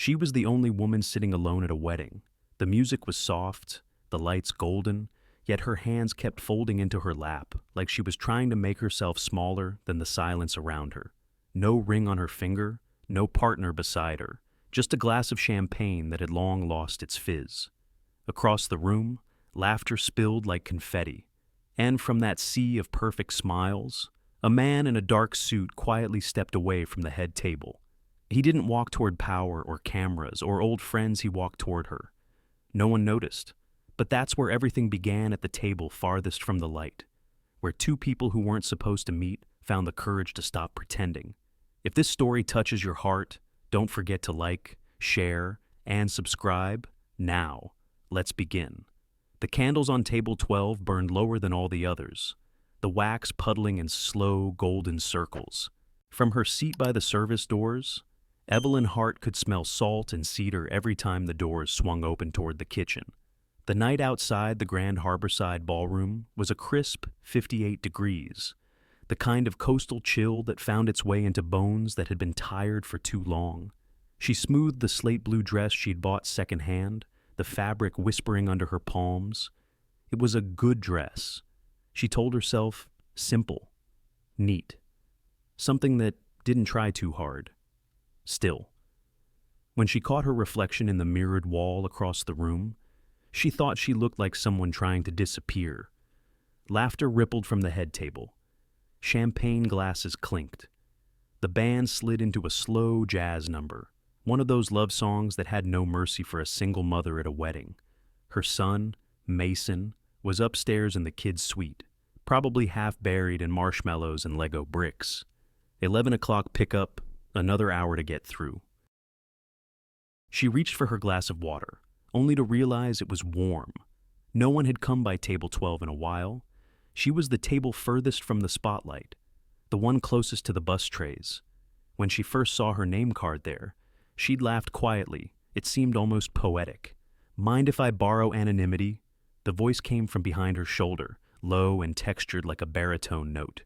She was the only woman sitting alone at a wedding. The music was soft, the lights golden, yet her hands kept folding into her lap, like she was trying to make herself smaller than the silence around her. No ring on her finger, no partner beside her, just a glass of champagne that had long lost its fizz. Across the room, laughter spilled like confetti. And from that sea of perfect smiles, a man in a dark suit quietly stepped away from the head table. He didn't walk toward power or cameras or old friends, he walked toward her. No one noticed, but that's where everything began, at the table farthest from the light, where two people who weren't supposed to meet found the courage to stop pretending. If this story touches your heart, don't forget to like, share, and subscribe now. Let's begin. The candles on table 12 burned lower than all the others, the wax puddling in slow, golden circles. From her seat by the service doors, Evelyn Hart could smell salt and cedar every time the doors swung open toward the kitchen. The night outside the Grand Harborside Ballroom was a crisp 58 degrees, the kind of coastal chill that found its way into bones that had been tired for too long. She smoothed the slate blue dress she'd bought secondhand, the fabric whispering under her palms. It was a good dress. She told herself, simple, neat, something that didn't try too hard. Still, when she caught her reflection in the mirrored wall across the room, she thought she looked like someone trying to disappear. Laughter rippled from the head table. Champagne glasses clinked. The band slid into a slow jazz number, one of those love songs that had no mercy for a single mother at a wedding. Her son, Mason, was upstairs in the kids' suite, probably half buried in marshmallows and Lego bricks. 11 o'clock pickup, another hour to get through. She reached for her glass of water, only to realize it was warm. No one had come by table 12 in a while. She was the table furthest from the spotlight, the one closest to the bus trays. When she first saw her name card there, she'd laughed quietly. It seemed almost poetic. "Mind if I borrow anonymity?" The voice came from behind her shoulder, low and textured like a baritone note.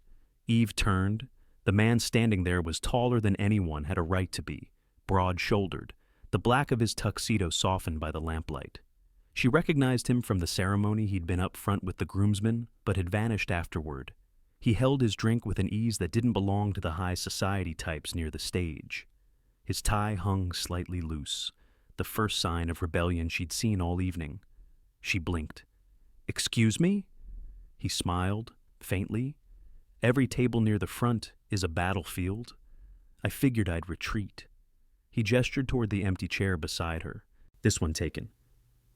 Eve turned. The man standing there was taller than anyone had a right to be, broad-shouldered, the black of his tuxedo softened by the lamplight. She recognized him from the ceremony. He'd been up front with the groomsmen, but had vanished afterward. He held his drink with an ease that didn't belong to the high society types near the stage. His tie hung slightly loose, the first sign of rebellion she'd seen all evening. She blinked. "Excuse me?" He smiled, faintly. "Every table near the front is a battlefield. I figured I'd retreat." He gestured toward the empty chair beside her. "This one taken."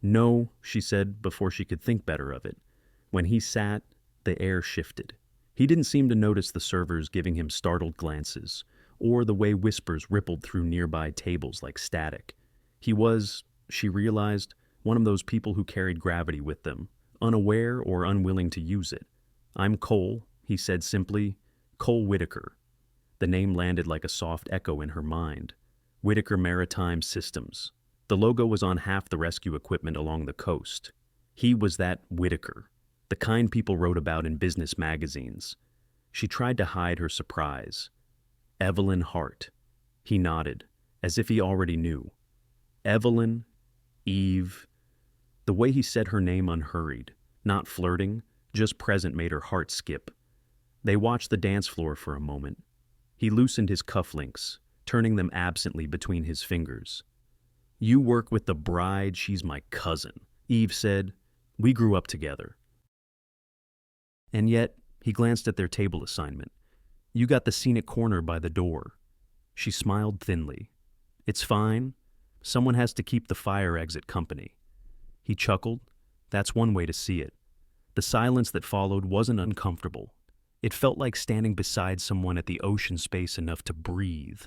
"No," she said before she could think better of it. When he sat, the air shifted. He didn't seem to notice the servers giving him startled glances, or the way whispers rippled through nearby tables like static. He was, she realized, one of those people who carried gravity with them, unaware or unwilling to use it. "I'm Cole," he said simply. "Cole Whitaker." The name landed like a soft echo in her mind. Whitaker Maritime Systems. The logo was on half the rescue equipment along the coast. He was that Whitaker, the kind people wrote about in business magazines. She tried to hide her surprise. "Evelyn Hart." He nodded, as if he already knew. Evelyn, Eve. The way he said her name unhurried, not flirting, just present, made her heart skip. They watched the dance floor for a moment. He loosened his cufflinks, turning them absently between his fingers. "You work with the bride, she's my cousin," Eve said. "We grew up together." And yet, he glanced at their table assignment. "You got the scenic corner by the door." She smiled thinly. "It's fine. Someone has to keep the fire exit company." He chuckled. That's one way to see it. The silence that followed wasn't uncomfortable. It felt like standing beside someone at the ocean space enough to breathe.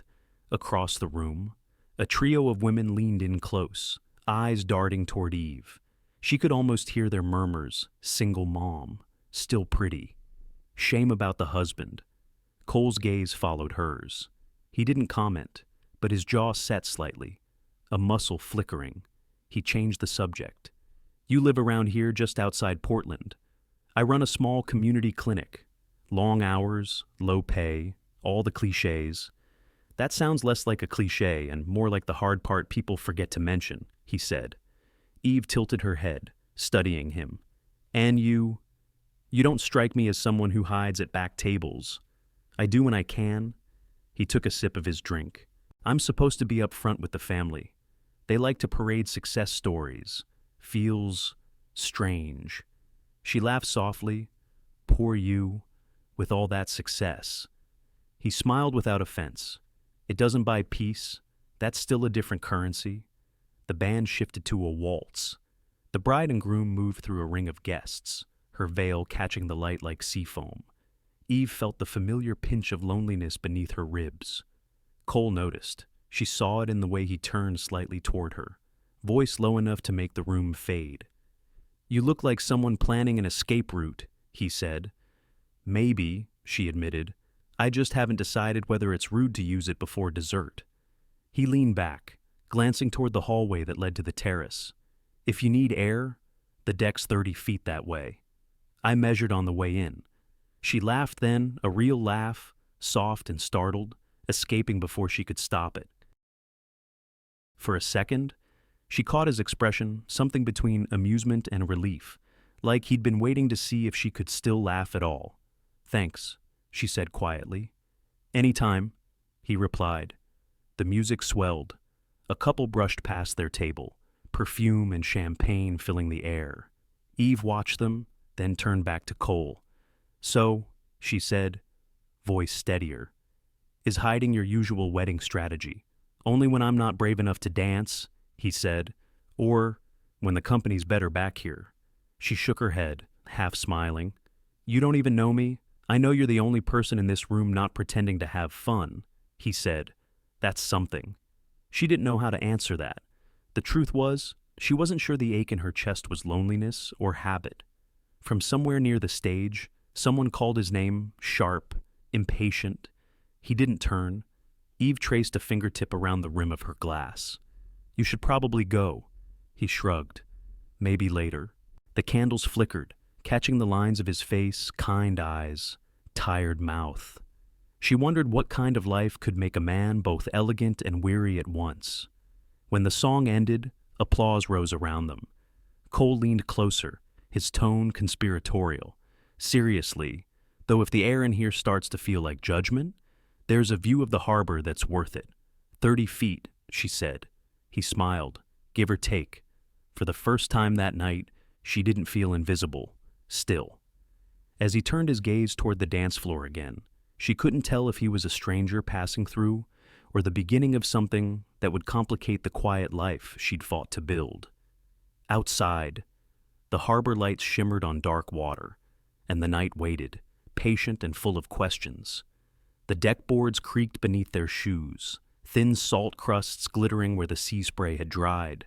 Across the room, a trio of women leaned in close, eyes darting toward Eve. She could almost hear their murmurs. Single mom, still pretty. Shame about the husband. Cole's gaze followed hers. He didn't comment, but his jaw set slightly, a muscle flickering. He changed the subject. "You live around here just outside Portland. I run a small community clinic. Long hours, low pay, all the cliches. That sounds less like a cliché and more like the hard part people forget to mention, he said. Eve tilted her head, studying him. And you don't strike me as someone who hides at back tables. I do when I can. He took a sip of his drink. I'm supposed to be up front with the family. They like to parade success stories. Feels strange. She laughed softly. Poor you, with all that success. He smiled without offense. It doesn't buy peace. That's still a different currency. The band shifted to a waltz. The bride and groom moved through a ring of guests, her veil catching the light like sea foam. Eve felt the familiar pinch of loneliness beneath her ribs. Cole noticed. She saw it in the way he turned slightly toward her, voice low enough to make the room fade. You look like someone planning an escape route, he said. Maybe, she admitted. I just haven't decided whether it's rude to use it before dessert. He leaned back, glancing toward the hallway that led to the terrace. If you need air, the deck's 30 feet that way. I measured on the way in. She laughed then, a real laugh, soft and startled, escaping before she could stop it. For a second, she caught his expression, something between amusement and relief, like he'd been waiting to see if she could still laugh at all. Thanks, she said quietly. Anytime, he replied. The music swelled. A couple brushed past their table, perfume and champagne filling the air. Eve watched them, then turned back to Cole. So, she said, voice steadier, is hiding your usual wedding strategy. Only when I'm not brave enough to dance, he said, or when the company's better back here. She shook her head, half smiling. You don't even know me? I know you're the only person in this room not pretending to have fun, he said. That's something. She didn't know how to answer that. The truth was, she wasn't sure the ache in her chest was loneliness or habit. From somewhere near the stage, someone called his name, sharp, impatient. He didn't turn. Eve traced a fingertip around the rim of her glass. You should probably go. He shrugged. Maybe later. The candles flickered, catching the lines of his face, kind eyes, tired mouth. She wondered what kind of life could make a man both elegant and weary at once. When the song ended, applause rose around them. Cole leaned closer, his tone conspiratorial. Seriously, though if the air in here starts to feel like judgment, there's a view of the harbor that's worth it. 30 feet, she said. He smiled, give or take. For the first time that night, she didn't feel invisible, still. As he turned his gaze toward the dance floor again, she couldn't tell if he was a stranger passing through or the beginning of something that would complicate the quiet life she'd fought to build. Outside, the harbor lights shimmered on dark water, and the night waited, patient and full of questions. The deck boards creaked beneath their shoes, thin salt crusts glittering where the sea spray had dried.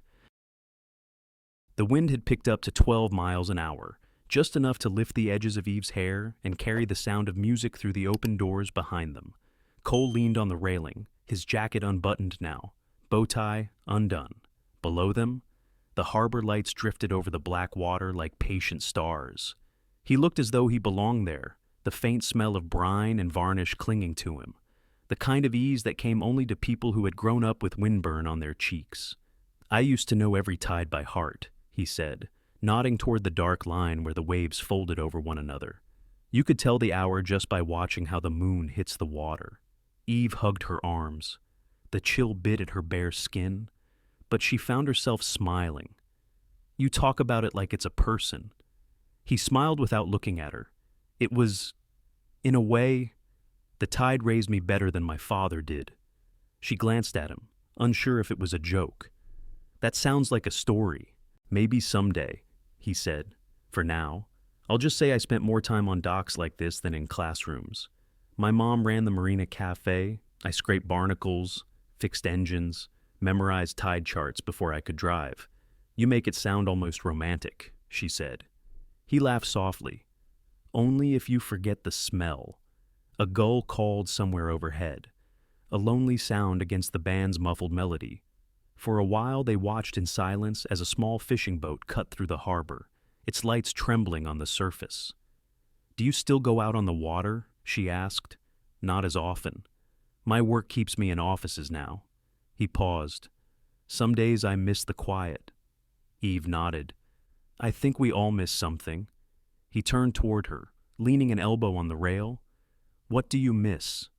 The wind had picked up to 12 miles an hour, just enough to lift the edges of Eve's hair and carry the sound of music through the open doors behind them. Cole leaned on the railing, his jacket unbuttoned now, bow tie undone. Below them, the harbor lights drifted over the black water like patient stars. He looked as though he belonged there, the faint smell of brine and varnish clinging to him, the kind of ease that came only to people who had grown up with windburn on their cheeks. I used to know every tide by heart, he said, nodding toward the dark line where the waves folded over one another. You could tell the hour just by watching how the moon hits the water. Eve hugged her arms. The chill bit at her bare skin, but she found herself smiling. You talk about it like it's a person. He smiled without looking at her. It was, in a way, the tide raised me better than my father did. She glanced at him, unsure if it was a joke. That sounds like a story. Maybe someday, he said. For now, I'll just say I spent more time on docks like this than in classrooms. My mom ran the Marina Cafe. I scraped barnacles, fixed engines, memorized tide charts before I could drive. You make it sound almost romantic, she said. He laughed softly. Only if you forget the smell. A gull called somewhere overhead, a lonely sound against the band's muffled melody. For a while they watched in silence as a small fishing boat cut through the harbor, its lights trembling on the surface. Do you still go out on the water? She asked. Not as often. My work keeps me in offices now. He paused. Some days I miss the quiet. Eve nodded. I think we all miss something. He turned toward her, leaning an elbow on the rail. What do you miss?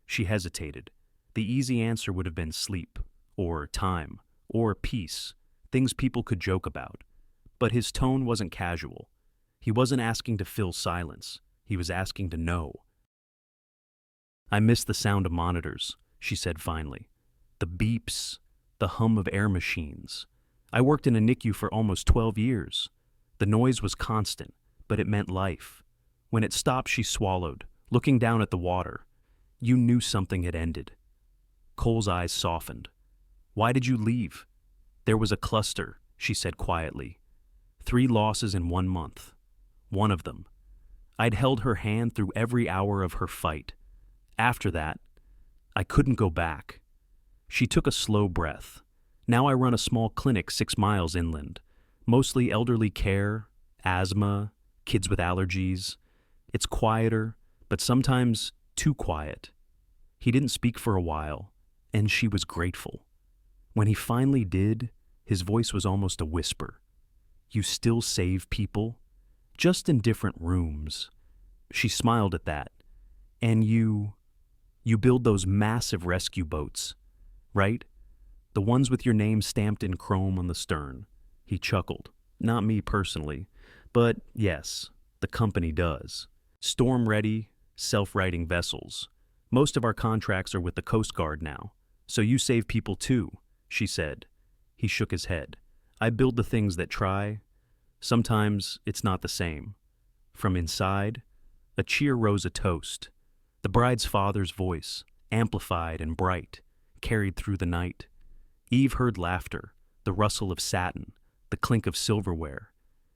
She hesitated. The easy answer would have been sleep, or time, or peace, things people could joke about. But his tone wasn't casual. He wasn't asking to fill silence. He was asking to know. I miss the sound of monitors, she said finally. The beeps, the hum of air machines. I worked in a NICU for almost 12 years. The noise was constant, but it meant life. When it stopped, she swallowed, looking down at the water. You knew something had ended. Cole's eyes softened. Why did you leave? There was a cluster, she said quietly. 3 losses in 1 month. One of them. I'd held her hand through every hour of her fight. After that, I couldn't go back. She took a slow breath. Now I run a small clinic 6 miles inland. Mostly elderly care, asthma, kids with allergies. It's quieter, but sometimes too quiet. He didn't speak for a while, and she was grateful. When he finally did, his voice was almost a whisper. You still save people? Just in different rooms. She smiled at that. And you build those massive rescue boats, right? The ones with your name stamped in chrome on the stern. He chuckled. Not me personally, but yes, the company does. Storm-ready, self-righting vessels. Most of our contracts are with the Coast Guard now. So you save people too, she said. He shook his head. I build the things that try. Sometimes it's not the same. From inside, a cheer rose a toast. The bride's father's voice, amplified and bright, carried through the night. Eve heard laughter, the rustle of satin, the clink of silverware.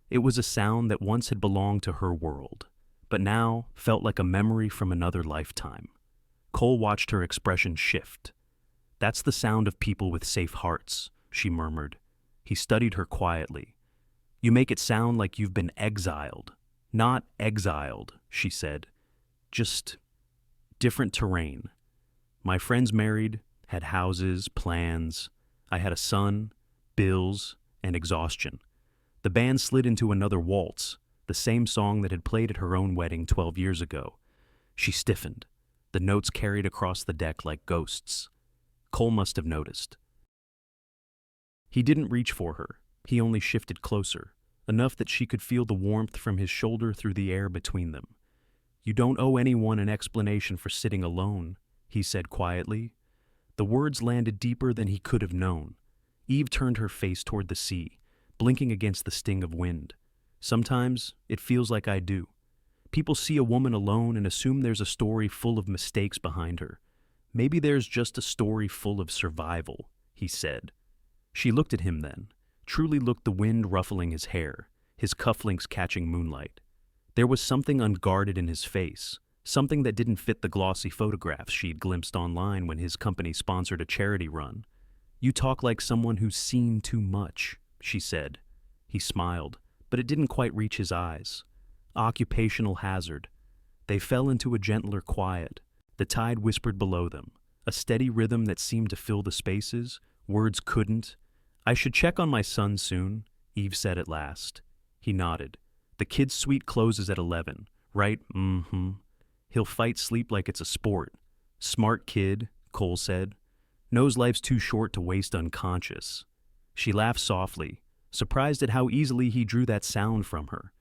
It was a sound that once had belonged to her world, but now felt like a memory from another lifetime. Cole watched her expression shift. That's the sound of people with safe hearts, she murmured. He studied her quietly. You make it sound like you've been exiled. Not exiled, she said. Just different terrain. My friends married, had houses, plans. I had a son, bills, and exhaustion. The band slid into another waltz, the same song that had played at her own wedding 12 years ago. She stiffened. The notes carried across the deck like ghosts. Cole must have noticed. He didn't reach for her. He only shifted closer, enough that she could feel the warmth from his shoulder through the air between them. You don't owe anyone an explanation for sitting alone, he said quietly. The words landed deeper than he could have known. Eve turned her face toward the sea, blinking against the sting of wind. Sometimes it feels like I do. People see a woman alone and assume there's a story full of mistakes behind her. Maybe there's just a story full of survival, he said. She looked at him then, truly looked, the wind ruffling his hair, his cufflinks catching moonlight. There was something unguarded in his face, something that didn't fit the glossy photographs she'd glimpsed online when his company sponsored a charity run. You talk like someone who's seen too much, she said. He smiled, but it didn't quite reach his eyes. Occupational hazard. They fell into a gentler quiet. The tide whispered below them, a steady rhythm that seemed to fill the spaces. Words couldn't. I should check on my son soon, Eve said at last. He nodded. The kid's suite closes at 11, right? Mm-hmm. He'll fight sleep like it's a sport. Smart kid, Cole said. Knows life's too short to waste unconscious. She laughed softly, surprised at how easily he drew that sound from her.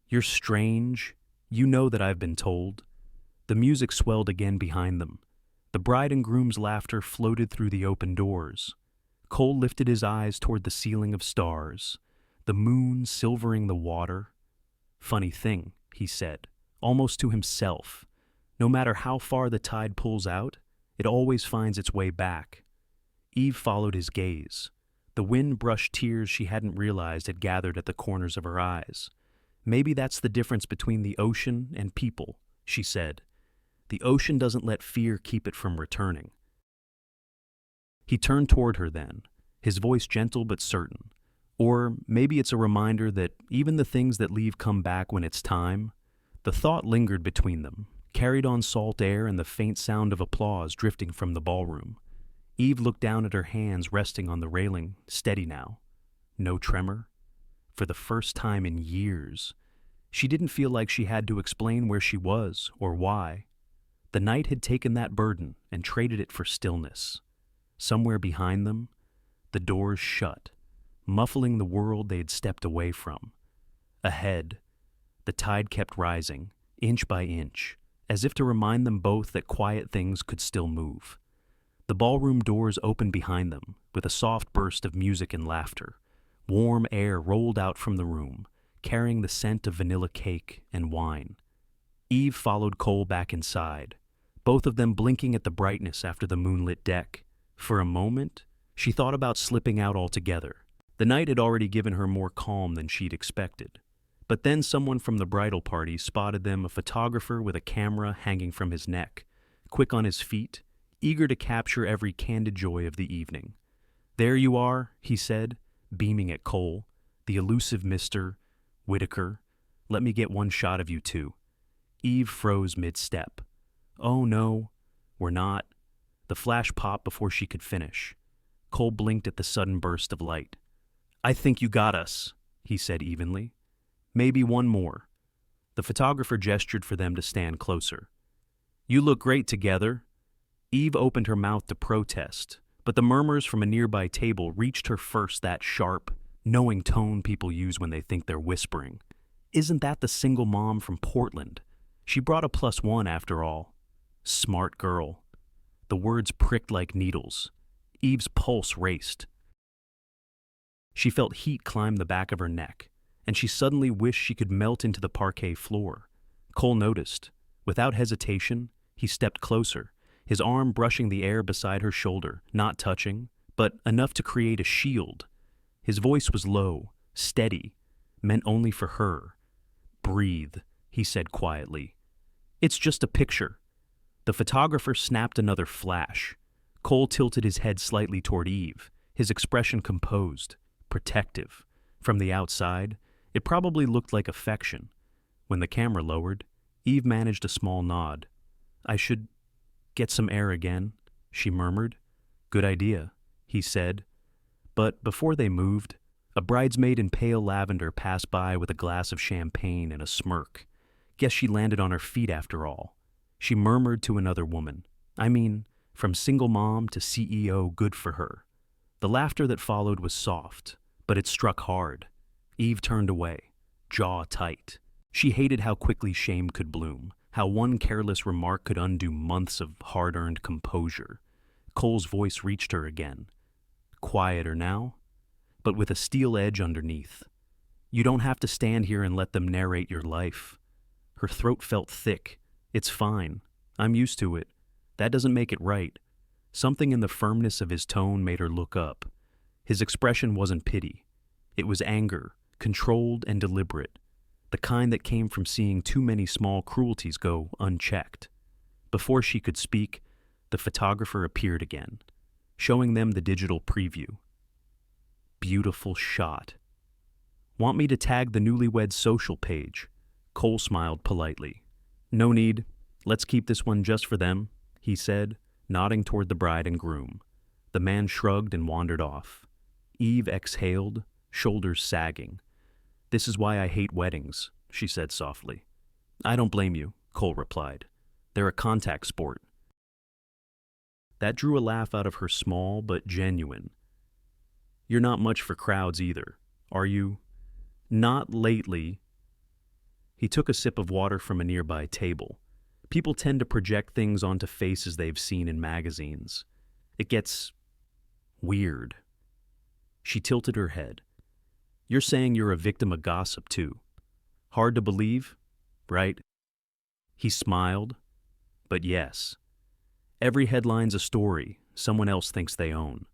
You're strange. You know that I've been told. The music swelled again behind them. The bride and groom's laughter floated through the open doors. Cole lifted his eyes toward the ceiling of stars, the moon silvering the water. Funny thing, he said, almost to himself. No matter how far the tide pulls out, it always finds its way back. Eve followed his gaze. The wind brushed tears she hadn't realized had gathered at the corners of her eyes. Maybe that's the difference between the ocean and people, she said. The ocean doesn't let fear keep it from returning. He turned toward her then, his voice gentle but certain. Or maybe it's a reminder that even the things that leave come back when it's time. The thought lingered between them, carried on salt air and the faint sound of applause drifting from the ballroom. Eve looked down at her hands resting on the railing, steady now. No tremor. For the first time in years, she didn't feel like she had to explain where she was or why. The night had taken that burden and traded it for stillness. Somewhere behind them, the doors shut, muffling the world they had stepped away from. Ahead, the tide kept rising, inch by inch, as if to remind them both that quiet things could still move. The ballroom doors opened behind them, with a soft burst of music and laughter. Warm air rolled out from the room, carrying the scent of vanilla cake and wine. Eve followed Cole back inside, both of them blinking at the brightness after the moonlit deck. For a moment, she thought about slipping out altogether. The night had already given her more calm than she'd expected. But then someone from the bridal party spotted them, a photographer with a camera hanging from his neck, quick on his feet, eager to capture every candid joy of the evening. "There you are," he said, beaming at Cole, "the elusive Mr. Whitaker. Let me get one shot of you too." Eve froze mid-step. "Oh no, we're not." The flash popped before she could finish. Cole blinked at the sudden burst of light. "I think you got us," he said evenly. "Maybe one more." The photographer gestured for them to stand closer. "You look great together." Eve opened her mouth to protest, but the murmurs from a nearby table reached her first, that sharp, knowing tone people use when they think they're whispering. "Isn't that the single mom from Portland? She brought a +1 after all." "Smart girl." The words pricked like needles. Eve's pulse raced. She felt heat climb the back of her neck, and she suddenly wished she could melt into the parquet floor. Cole noticed. Without hesitation, he stepped closer, his arm brushing the air beside her shoulder, not touching, but enough to create a shield. His voice was low, steady, meant only for her. "Breathe," he said quietly. "It's just a picture." The photographer snapped another flash. Cole tilted his head slightly toward Eve, his expression composed, protective. From the outside, it probably looked like affection. When the camera lowered, Eve managed a small nod. "I should get some air again," she murmured. "Good idea," he said. But before they moved, a bridesmaid in pale lavender passed by with a glass of champagne and a smirk. Guess she landed on her feet after all. She murmured to another woman. From single mom to CEO, good for her. The laughter that followed was soft, but it struck hard. Eve turned away, jaw tight. She hated how quickly shame could bloom, how one careless remark could undo months of hard-earned composure. Cole's voice reached her again. Quieter now, but with a steel edge underneath. "You don't have to stand here and let them narrate your life." Her throat felt thick. "It's fine. I'm used to it. That doesn't make it right." Something in the firmness of his tone made her look up. His expression wasn't pity. It was anger, controlled and deliberate, the kind that came from seeing too many small cruelties go unchecked. Before she could speak, the photographer appeared again, showing them the digital preview. "Beautiful shot. Want me to tag the newlyweds' social page?" Cole smiled politely. "No need. Let's keep this one just for them," he said, nodding toward the bride and groom. The man shrugged and wandered off. Eve exhaled, shoulders sagging. "This is why I hate weddings," she said softly. "I don't blame you," Cole replied. "They're a contact sport." That drew a laugh out of her, small but genuine. "You're not much for crowds either, are you?" "Not lately." He took a sip of water from a nearby table. People tend to project things onto faces they've seen in magazines. It gets weird. She tilted her head. "You're saying you're a victim of gossip, too. Hard to believe, right?" He smiled. "But yes. Every headline's a story someone else thinks they own."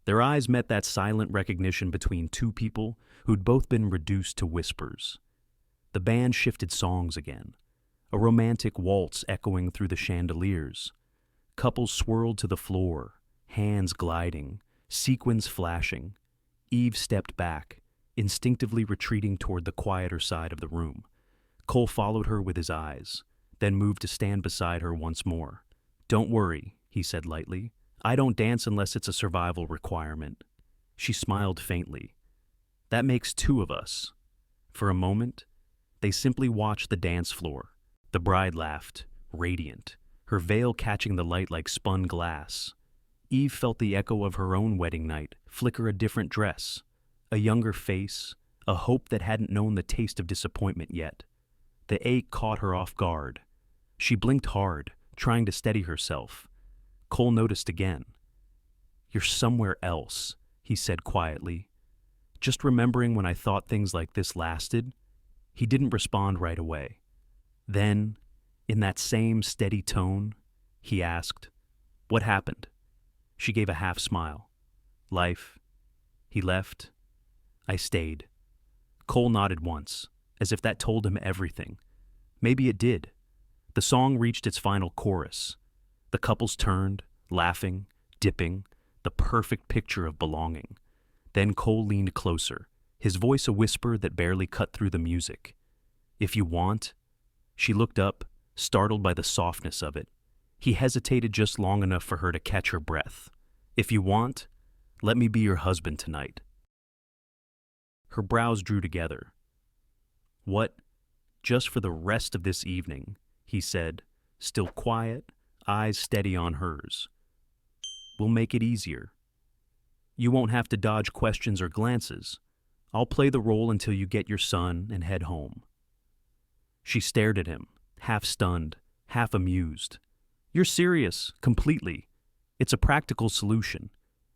Their eyes met that silent recognition between two people who'd both been reduced to whispers. The band shifted songs again, a romantic waltz echoing through the chandeliers. Couples swirled to the floor, hands gliding, sequins flashing. Eve stepped back, instinctively retreating toward the quieter side of the room. Cole followed her with his eyes, then moved to stand beside her once more. "Don't worry," he said lightly. "I don't dance unless it's a survival requirement." She smiled faintly. "That makes two of us." For a moment, they simply watched the dance floor. The bride laughed, radiant, her veil catching the light like spun glass. Eve felt the echo of her own wedding night flicker a different dress, a younger face, a hope that hadn't known the taste of disappointment yet. The ache caught her off guard. She blinked hard, trying to steady herself. Cole noticed again. "You're somewhere else," he said quietly. "Just remembering when I thought things like this lasted?" He didn't respond right away. Then, in that same steady tone, he asked, "What happened?" She gave a half smile. "Life. He left. I stayed." Cole nodded once, as if that told him everything. Maybe it did. The song reached its final chorus. The couples turned, laughing, dipping, the perfect picture of belonging. Then Cole leaned closer, his voice a whisper that barely cut through the music. "If you want." She looked up, startled by the softness of it. He hesitated just long enough for her to catch her breath. "If you want, let me be your husband tonight." Her brows drew together. "What? Just for the rest of this evening," he said, still quiet, eyes steady on hers. "We'll make it easier. You won't have to dodge questions or glances. I'll play the role until you get your son and head home." She stared at him, half stunned, half amused. "You're serious, completely. It's a practical solution.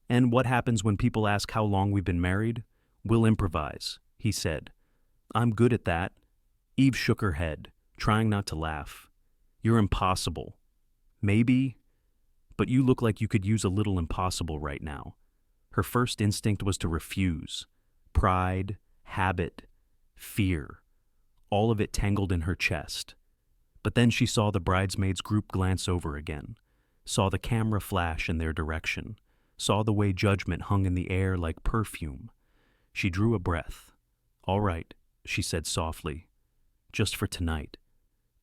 And what happens when people ask how long we've been married? We'll improvise," he said. "I'm good at that." Eve shook her head, trying not to laugh. "You're impossible. Maybe, but you look like you could use a little impossible right now." Her first instinct was to refuse. Pride, habit, fear, all of it tangled in her chest. But then she saw the bridesmaids' group glance over again, saw the camera flash in their direction, saw the way judgment hung in the air like perfume. She drew a breath. "All right," she said softly. "Just for tonight."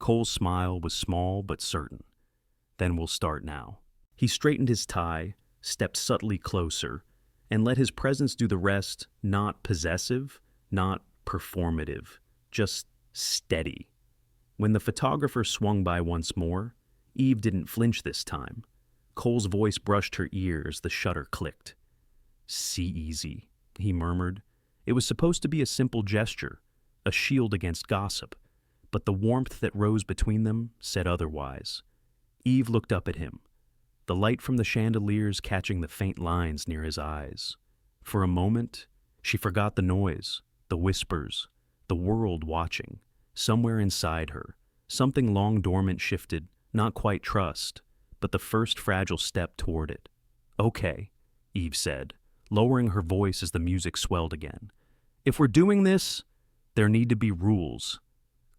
Cole's smile was small but certain. "Then we'll start now." He straightened his tie, stepped subtly closer, and let his presence do the rest, not possessive, not performative, just steady. When the photographer swung by once more, Eve didn't flinch this time. Cole's voice brushed her ear as the shutter clicked. "See easy," he murmured. It was supposed to be a simple gesture, a shield against gossip, but the warmth that rose between them said otherwise. Eve looked up at him, the light from the chandeliers catching the faint lines near his eyes. For a moment, she forgot the noise, the whispers, the world watching. Somewhere inside her, something long dormant shifted, not quite trust, but the first fragile step toward it. "Okay," Eve said, lowering her voice as the music swelled again. "If we're doing this, there need to be rules."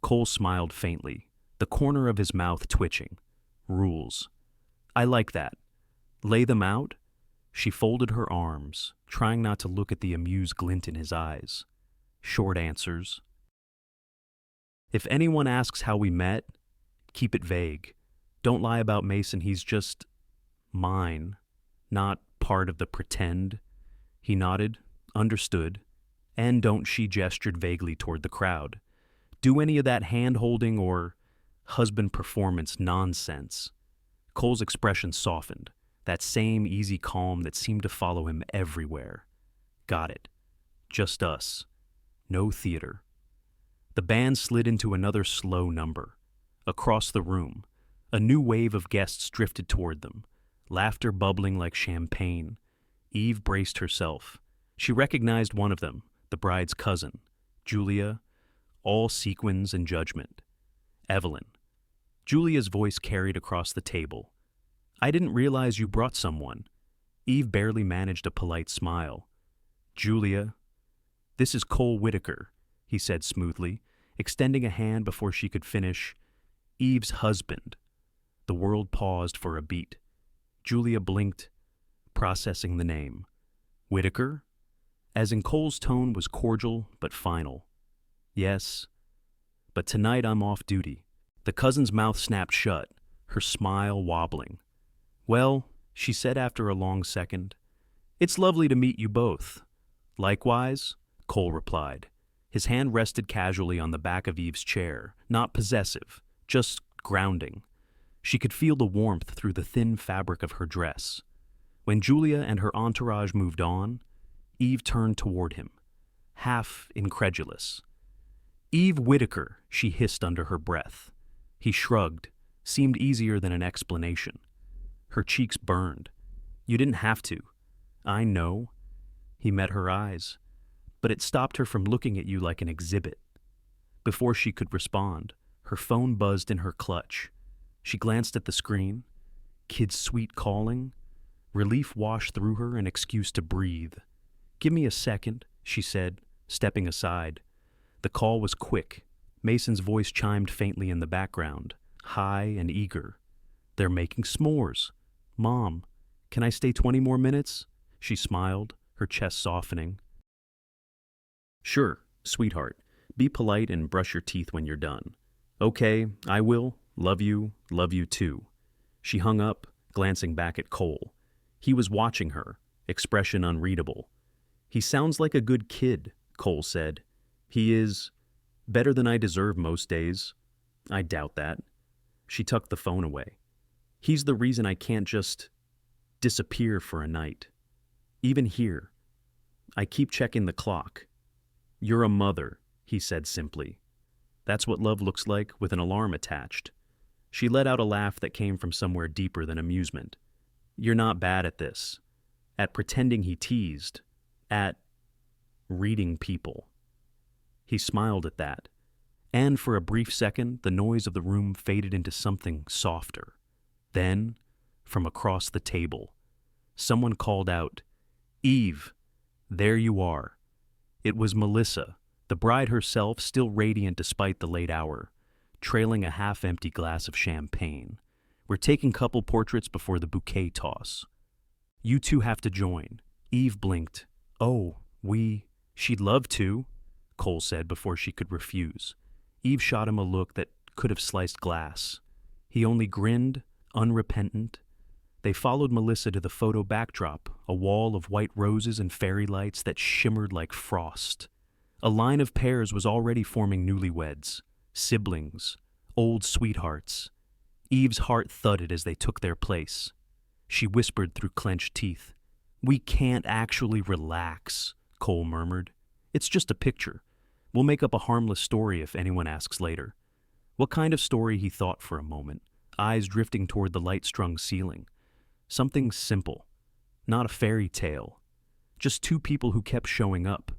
Cole smiled faintly, the corner of his mouth twitching. "Rules. I like that. Lay them out." She folded her arms, trying not to look at the amused glint in his eyes. "Short answers. If anyone asks how we met, keep it vague. Don't lie about Mason. He's just mine, not part of the pretend." He nodded, understood. "And don't," she gestured vaguely toward the crowd, "do any of that hand-holding or husband performance nonsense." Cole's expression softened, that same easy calm that seemed to follow him everywhere. "Got it. Just us. No theater." The band slid into another slow number. Across the room, a new wave of guests drifted toward them, laughter bubbling like champagne. Eve braced herself. She recognized one of them, the bride's cousin, Julia, all sequins and judgment. "Evelyn." Julia's voice carried across the table. "I didn't realize you brought someone." Eve barely managed a polite smile. "Julia, this is Cole Whitaker," he said smoothly, extending a hand before she could finish. "Eve's husband." The world paused for a beat. Julia blinked, processing the name. "Whitaker?" As in Cole's tone was cordial but final. "Yes, but tonight I'm off duty." The cousin's mouth snapped shut, her smile wobbling. "Well," she said after a long second, "it's lovely to meet you both." "Likewise," Cole replied. His hand rested casually on the back of Eve's chair, not possessive, just grounding. She could feel the warmth through the thin fabric of her dress. When Julia and her entourage moved on, Eve turned toward him, half incredulous. "Eve Whitaker," she hissed under her breath. He shrugged, seemed easier than an explanation. Her cheeks burned. "You didn't have to." "I know." He met her eyes, but it stopped her from looking at you like an exhibit. Before she could respond, her phone buzzed in her clutch. She glanced at the screen. Kid's sweet calling. Relief washed through her, an excuse to breathe. "Give me a second," she said, stepping aside. The call was quick. Mason's voice chimed faintly in the background, high and eager. "They're making s'mores. Mom, can I stay 20 more minutes?" She smiled, her chest softening. "Sure, sweetheart. Be polite and brush your teeth when you're done." "Okay, I will. Love you too." She hung up, glancing back at Cole. He was watching her, expression unreadable. "He sounds like a good kid," Cole said. "He is better than I deserve most days." "I doubt that." She tucked the phone away. "He's the reason I can't just disappear for a night. Even here. I keep checking the clock." "You're a mother," he said simply. "That's what love looks like, with an alarm attached." She let out a laugh that came from somewhere deeper than amusement. "You're not bad at this. At pretending he teased. At reading people." He smiled at that, and for a brief second the noise of the room faded into something softer. Then, from across the table, someone called out, "Eve, there you are." It was Melissa, the bride herself, still radiant despite the late hour, trailing a half-empty glass of champagne. "We're taking couple portraits before the bouquet toss." "You two have to join." Eve blinked. "Oh, she'd love to," Cole said before she could refuse. Eve shot him a look that could have sliced glass. He only grinned, unrepentant. They followed Melissa to the photo backdrop, a wall of white roses and fairy lights that shimmered like frost. A line of pairs was already forming newlyweds, siblings, old sweethearts. Eve's heart thudded as they took their place. She whispered through clenched teeth. "We can't actually relax," Cole murmured. "It's just a picture. We'll make up a harmless story if anyone asks later." What kind of story, he thought for a moment, eyes drifting toward the light-strung ceiling. Something simple, not a fairy tale. Just two people who kept showing up.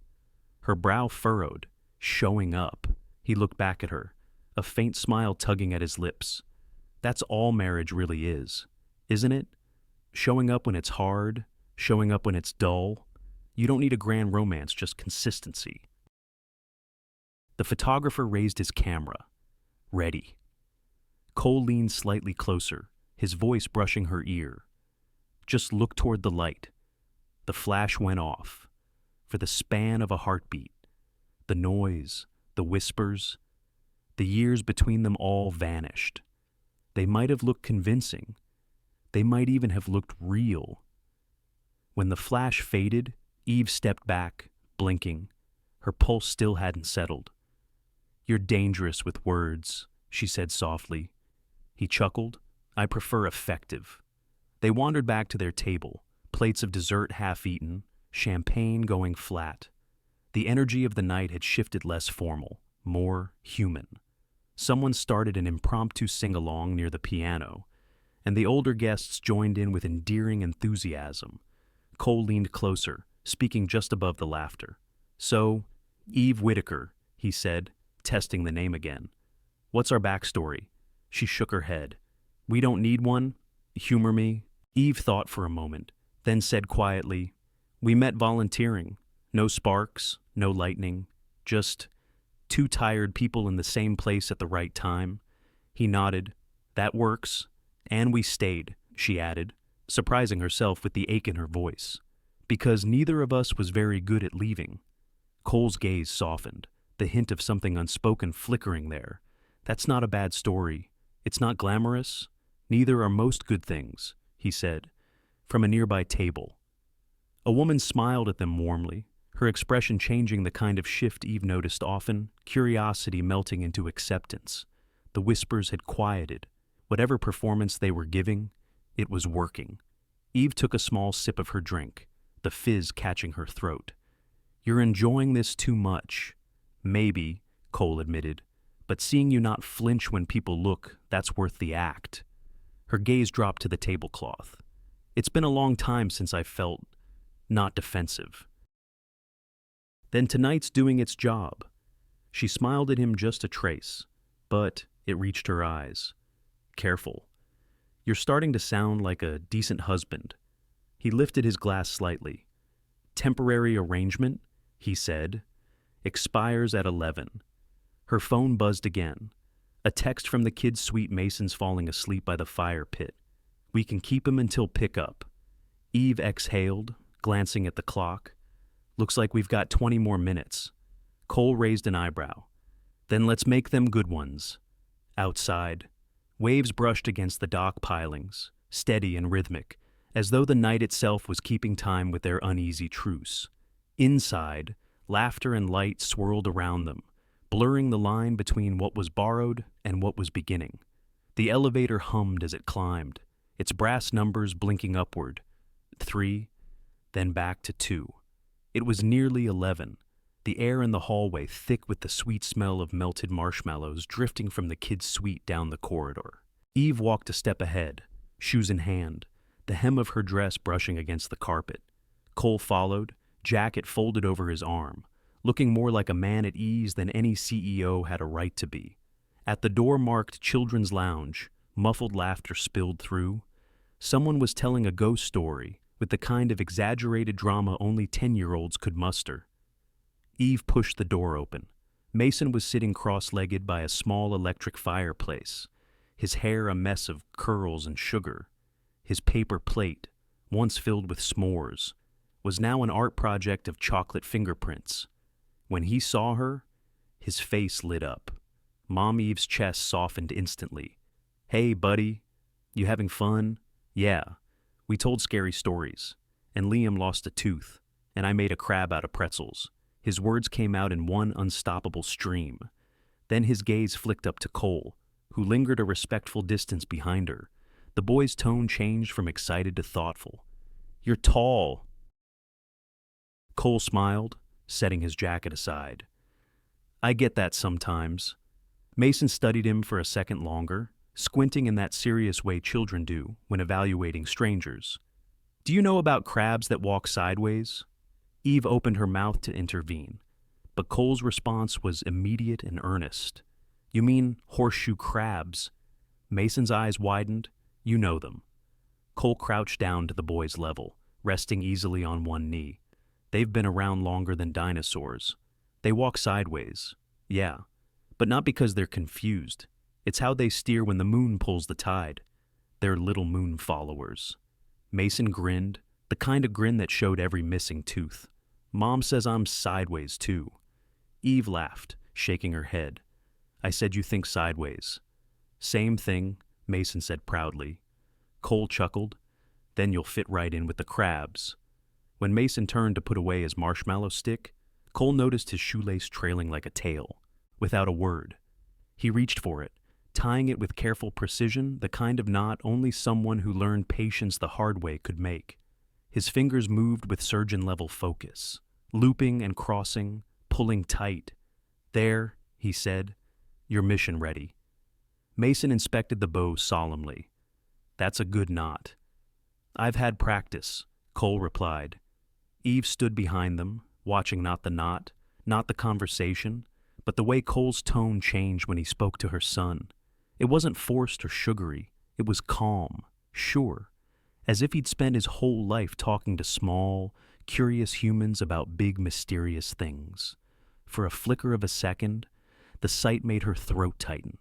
Her brow furrowed. Showing up. He looked back at her, a faint smile tugging at his lips. That's all marriage really is, isn't it? Showing up when it's hard, showing up when it's dull. You don't need a grand romance, just consistency. The photographer raised his camera. Ready. Cole leaned slightly closer, his voice brushing her ear. "Just look toward the light." The flash went off. For the span of a heartbeat. The noise, the whispers, the years between them all vanished. They might have looked convincing. They might even have looked real. When the flash faded, Eve stepped back, blinking. Her pulse still hadn't settled. "You're dangerous with words," she said softly. He chuckled. "I prefer effective." They wandered back to their table, plates of dessert half-eaten, champagne going flat. The energy of the night had shifted less formal, more human. Someone started an impromptu sing-along near the piano, and the older guests joined in with endearing enthusiasm. Cole leaned closer, speaking just above the laughter. "So, Eve Whitaker," he said, testing the name again. "What's our backstory?" She shook her head. "We don't need one. Humor me." Eve thought for a moment, then said quietly, "We met volunteering. No sparks, no lightning. Just two tired people in the same place at the right time." He nodded. "That works. And we stayed," she added, surprising herself with the ache in her voice. "Because neither of us was very good at leaving." Cole's gaze softened, the hint of something unspoken flickering there. That's not a bad story. It's not glamorous. Neither are most good things, he said, from a nearby table. A woman smiled at them warmly, her expression changing the kind of shift Eve noticed often, curiosity melting into acceptance. The whispers had quieted. Whatever performance they were giving, it was working. Eve took a small sip of her drink, the fizz catching her throat. You're enjoying this too much. Maybe, Cole admitted, but seeing you not flinch when people look, that's worth the act. Her gaze dropped to the tablecloth. It's been a long time since I felt not defensive. Then tonight's doing its job. She smiled at him just a trace, but it reached her eyes. Careful. You're starting to sound like a decent husband. He lifted his glass slightly. Temporary arrangement, he said, expires at 11. Her phone buzzed again. A text from the kid's sweet Mason's falling asleep by the fire pit. We can keep him until pickup. Eve exhaled, glancing at the clock. Looks like we've got 20 more minutes. Cole raised an eyebrow. Then let's make them good ones. Outside, waves brushed against the dock pilings, steady and rhythmic, as though the night itself was keeping time with their uneasy truce. Inside, laughter and light swirled around them, blurring the line between what was borrowed and what was beginning. The elevator hummed as it climbed, its brass numbers blinking upward. 3, then back to 2. It was nearly 11, the air in the hallway thick with the sweet smell of melted marshmallows drifting from the kid's suite down the corridor. Eve walked a step ahead, shoes in hand, the hem of her dress brushing against the carpet. Cole followed, jacket folded over his arm, looking more like a man at ease than any CEO had a right to be. At the door marked Children's Lounge, muffled laughter spilled through. Someone was telling a ghost story with the kind of exaggerated drama only 10-year-olds could muster. Eve pushed the door open. Mason was sitting cross-legged by a small electric fireplace, his hair a mess of curls and sugar. His paper plate, once filled with s'mores, was now an art project of chocolate fingerprints. When he saw her, his face lit up. Mom Eve's chest softened instantly. Hey, buddy, you having fun? Yeah. We told scary stories, and Liam lost a tooth, and I made a crab out of pretzels. His words came out in one unstoppable stream. Then his gaze flicked up to Cole, who lingered a respectful distance behind her. The boy's tone changed from excited to thoughtful. You're tall. Cole smiled, setting his jacket aside. I get that sometimes. Mason studied him for a second longer, squinting in that serious way children do when evaluating strangers. Do you know about crabs that walk sideways? Eve opened her mouth to intervene, but Cole's response was immediate and earnest. You mean horseshoe crabs? Mason's eyes widened. You know them. Cole crouched down to the boy's level, resting easily on one knee. They've been around longer than dinosaurs. They walk sideways, yeah, but not because they're confused. It's how they steer when the moon pulls the tide. They're little moon followers. Mason grinned, the kind of grin that showed every missing tooth. Mom says I'm sideways too. Eve laughed, shaking her head. I said you think sideways. Same thing, Mason said proudly. Cole chuckled. Then you'll fit right in with the crabs. When Mason turned to put away his marshmallow stick, Cole noticed his shoelace trailing like a tail, without a word. He reached for it, tying it with careful precision, the kind of knot only someone who learned patience the hard way could make. His fingers moved with surgeon-level focus, looping and crossing, pulling tight. There, he said, you're mission ready. Mason inspected the bow solemnly. That's a good knot. I've had practice, Cole replied. Eve stood behind them, watching not the knot, not the conversation, but the way Cole's tone changed when he spoke to her son. It wasn't forced or sugary. It was calm, sure, as if he'd spent his whole life talking to small, curious humans about big, mysterious things. For a flicker of a second, the sight made her throat tighten.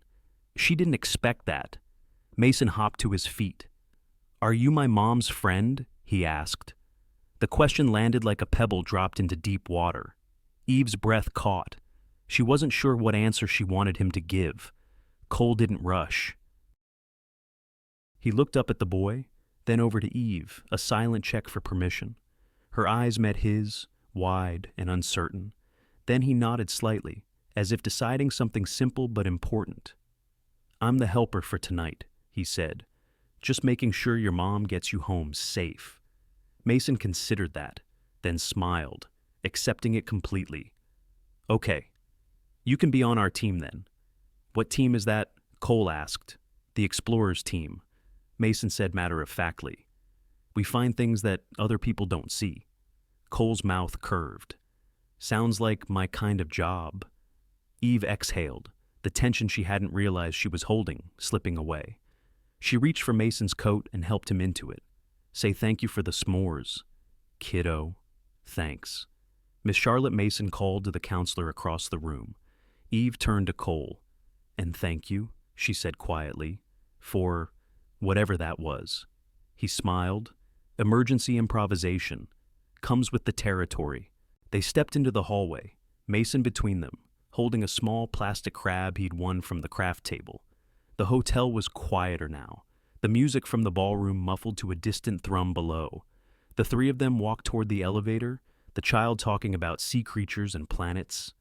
She didn't expect that. Mason hopped to his feet. Are you my mom's friend? He asked. The question landed like a pebble dropped into deep water. Eve's breath caught. She wasn't sure what answer she wanted him to give. Cole didn't rush. He looked up at the boy, then over to Eve, a silent check for permission. Her eyes met his, wide and uncertain. Then he nodded slightly, as if deciding something simple but important. "I'm the helper for tonight," he said. "Just making sure your mom gets you home safe." Mason considered that, then smiled, accepting it completely. "Okay, you can be on our team then." "What team is that?" Cole asked. "The Explorers team," Mason said matter-of-factly. "We find things that other people don't see." Cole's mouth curved. "Sounds like my kind of job." Eve exhaled, the tension she hadn't realized she was holding slipping away. She reached for Mason's coat and helped him into it. "Say thank you for the s'mores." "Kiddo, thanks." Miss Charlotte Mason called to the counselor across the room. Eve turned to Cole. "And thank you," she said quietly, "for whatever that was." He smiled. "Emergency improvisation. Comes with the territory." They stepped into the hallway, Mason between them, holding a small plastic crab he'd won from the craft table. The hotel was quieter now, the music from the ballroom muffled to a distant thrum below. The three of them walked toward the elevator, the child talking about sea creatures and planets.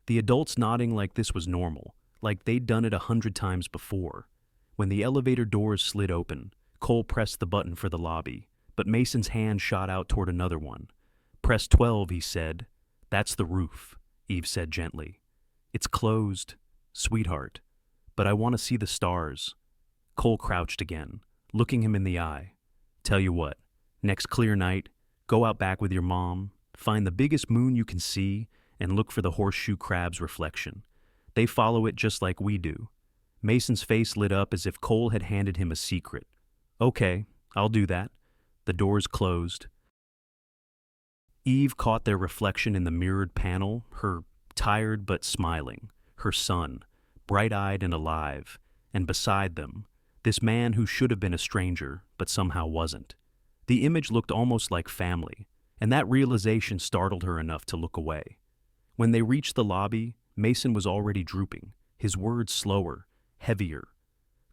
The adults nodding like this was normal, like they'd done it 100 times before. When the elevator doors slid open, Cole pressed the button for the lobby, but Mason's hand shot out toward another one. "Press 12, he said. "That's the roof," Eve said gently. "It's closed, sweetheart, but I want to see the stars." Cole crouched again, looking him in the eye. "Tell you what, next clear night, go out back with your mom, find the biggest moon you can see, and look for the horseshoe crab's reflection. They follow it just like we do." Mason's face lit up as if Cole had handed him a secret. "Okay, I'll do that." The doors closed. Eve caught their reflection in the mirrored panel, her tired but smiling, her son, bright-eyed and alive, and beside them, this man who should have been a stranger but somehow wasn't. The image looked almost like family, and that realization startled her enough to look away. When they reached the lobby, Mason was already drooping, his words slower, heavier.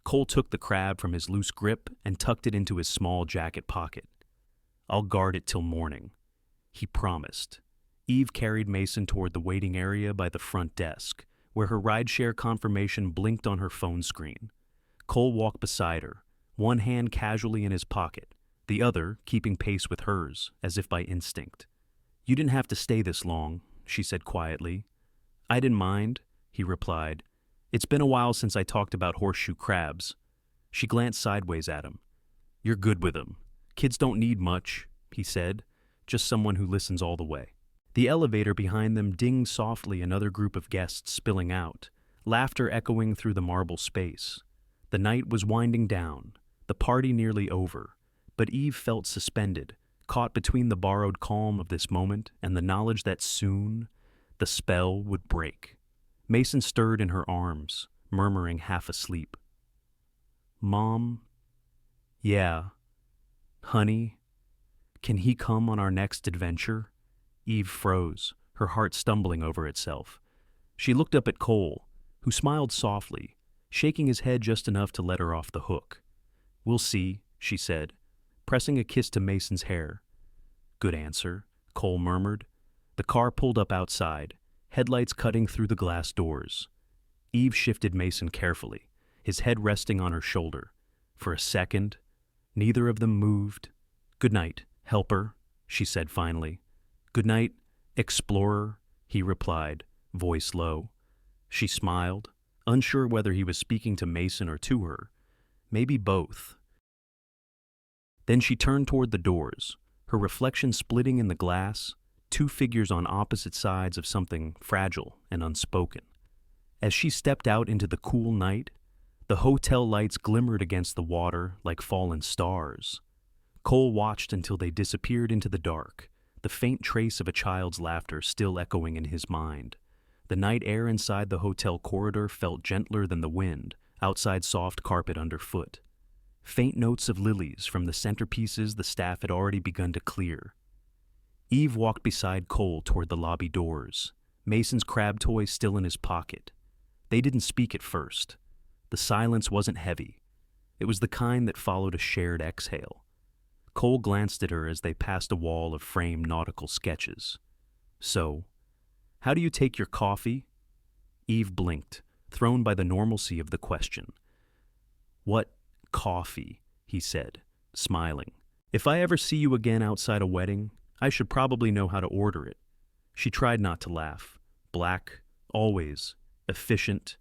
Cole took the crab from his loose grip and tucked it into his small jacket pocket. "I'll guard it till morning," he promised. Eve carried Mason toward the waiting area by the front desk, where her rideshare confirmation blinked on her phone screen. Cole walked beside her, one hand casually in his pocket, the other keeping pace with hers, as if by instinct. "You didn't have to stay this long," she said quietly. "I didn't mind," he replied. "It's been a while since I talked about horseshoe crabs." She glanced sideways at him. "You're good with them. Kids don't need much," he said, "just someone who listens all the way." The elevator behind them dinged softly, another group of guests spilling out, laughter echoing through the marble space. The night was winding down, the party nearly over, but Eve felt suspended, caught between the borrowed calm of this moment and the knowledge that soon the spell would break. Mason stirred in her arms, murmuring half asleep. "Mom? Yeah. Honey? Can he come on our next adventure?" Eve froze, her heart stumbling over itself. She looked up at Cole, who smiled softly, shaking his head just enough to let her off the hook. "We'll see," she said, pressing a kiss to Mason's hair. "Good answer," Cole murmured. The car pulled up outside, headlights cutting through the glass doors. Eve shifted Mason carefully, his head resting on her shoulder. For a second, neither of them moved. "Good night, helper," she said finally. "Good night, explorer," he replied, voice low. She smiled, unsure whether he was speaking to Mason or to her. Maybe both. Then she turned toward the doors, her reflection splitting in the glass, two figures on opposite sides of something fragile and unspoken. As she stepped out into the cool night, the hotel lights glimmered against the water like fallen stars. Cole watched until they disappeared into the dark, the faint trace of a child's laughter still echoing in his mind. The night air inside the hotel corridor felt gentler than the wind, outside soft carpet underfoot. Faint notes of lilies from the centerpieces the staff had already begun to clear. Eve walked beside Cole toward the lobby doors, Mason's crab toy still in his pocket. They didn't speak at first. The silence wasn't heavy. It was the kind that followed a shared exhale. Cole glanced at her as they passed a wall of framed nautical sketches. "So, how do you take your coffee?" Eve blinked, thrown by the normalcy of the question. "What coffee?" he said, smiling. "If I ever see you again outside a wedding, I should probably know how to order it." She tried not to laugh. "Black, always, efficient.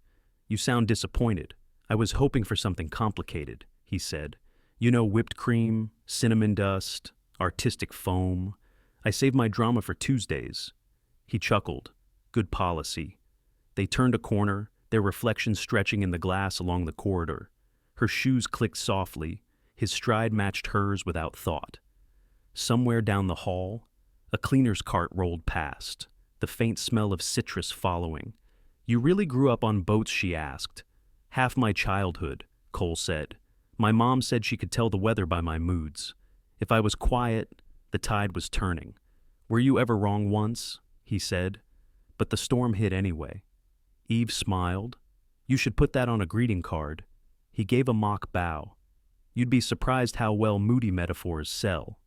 You sound disappointed." "I was hoping for something complicated," he said. "You know, whipped cream, cinnamon dust, artistic foam. I save my drama for Tuesdays." He chuckled. "Good policy." They turned a corner, their reflections stretching in the glass along the corridor. Her shoes clicked softly. His stride matched hers without thought. Somewhere down the hall, a cleaner's cart rolled past, the faint smell of citrus following. "You really grew up on boats?" she asked. "Half my childhood," Cole said. "My mom said she could tell the weather by my moods. If I was quiet, the tide was turning." "Were you ever wrong once?" he said. "But the storm hit anyway." Eve smiled. "You should put that on a greeting card." He gave a mock bow. "You'd be surprised how well moody metaphors sell."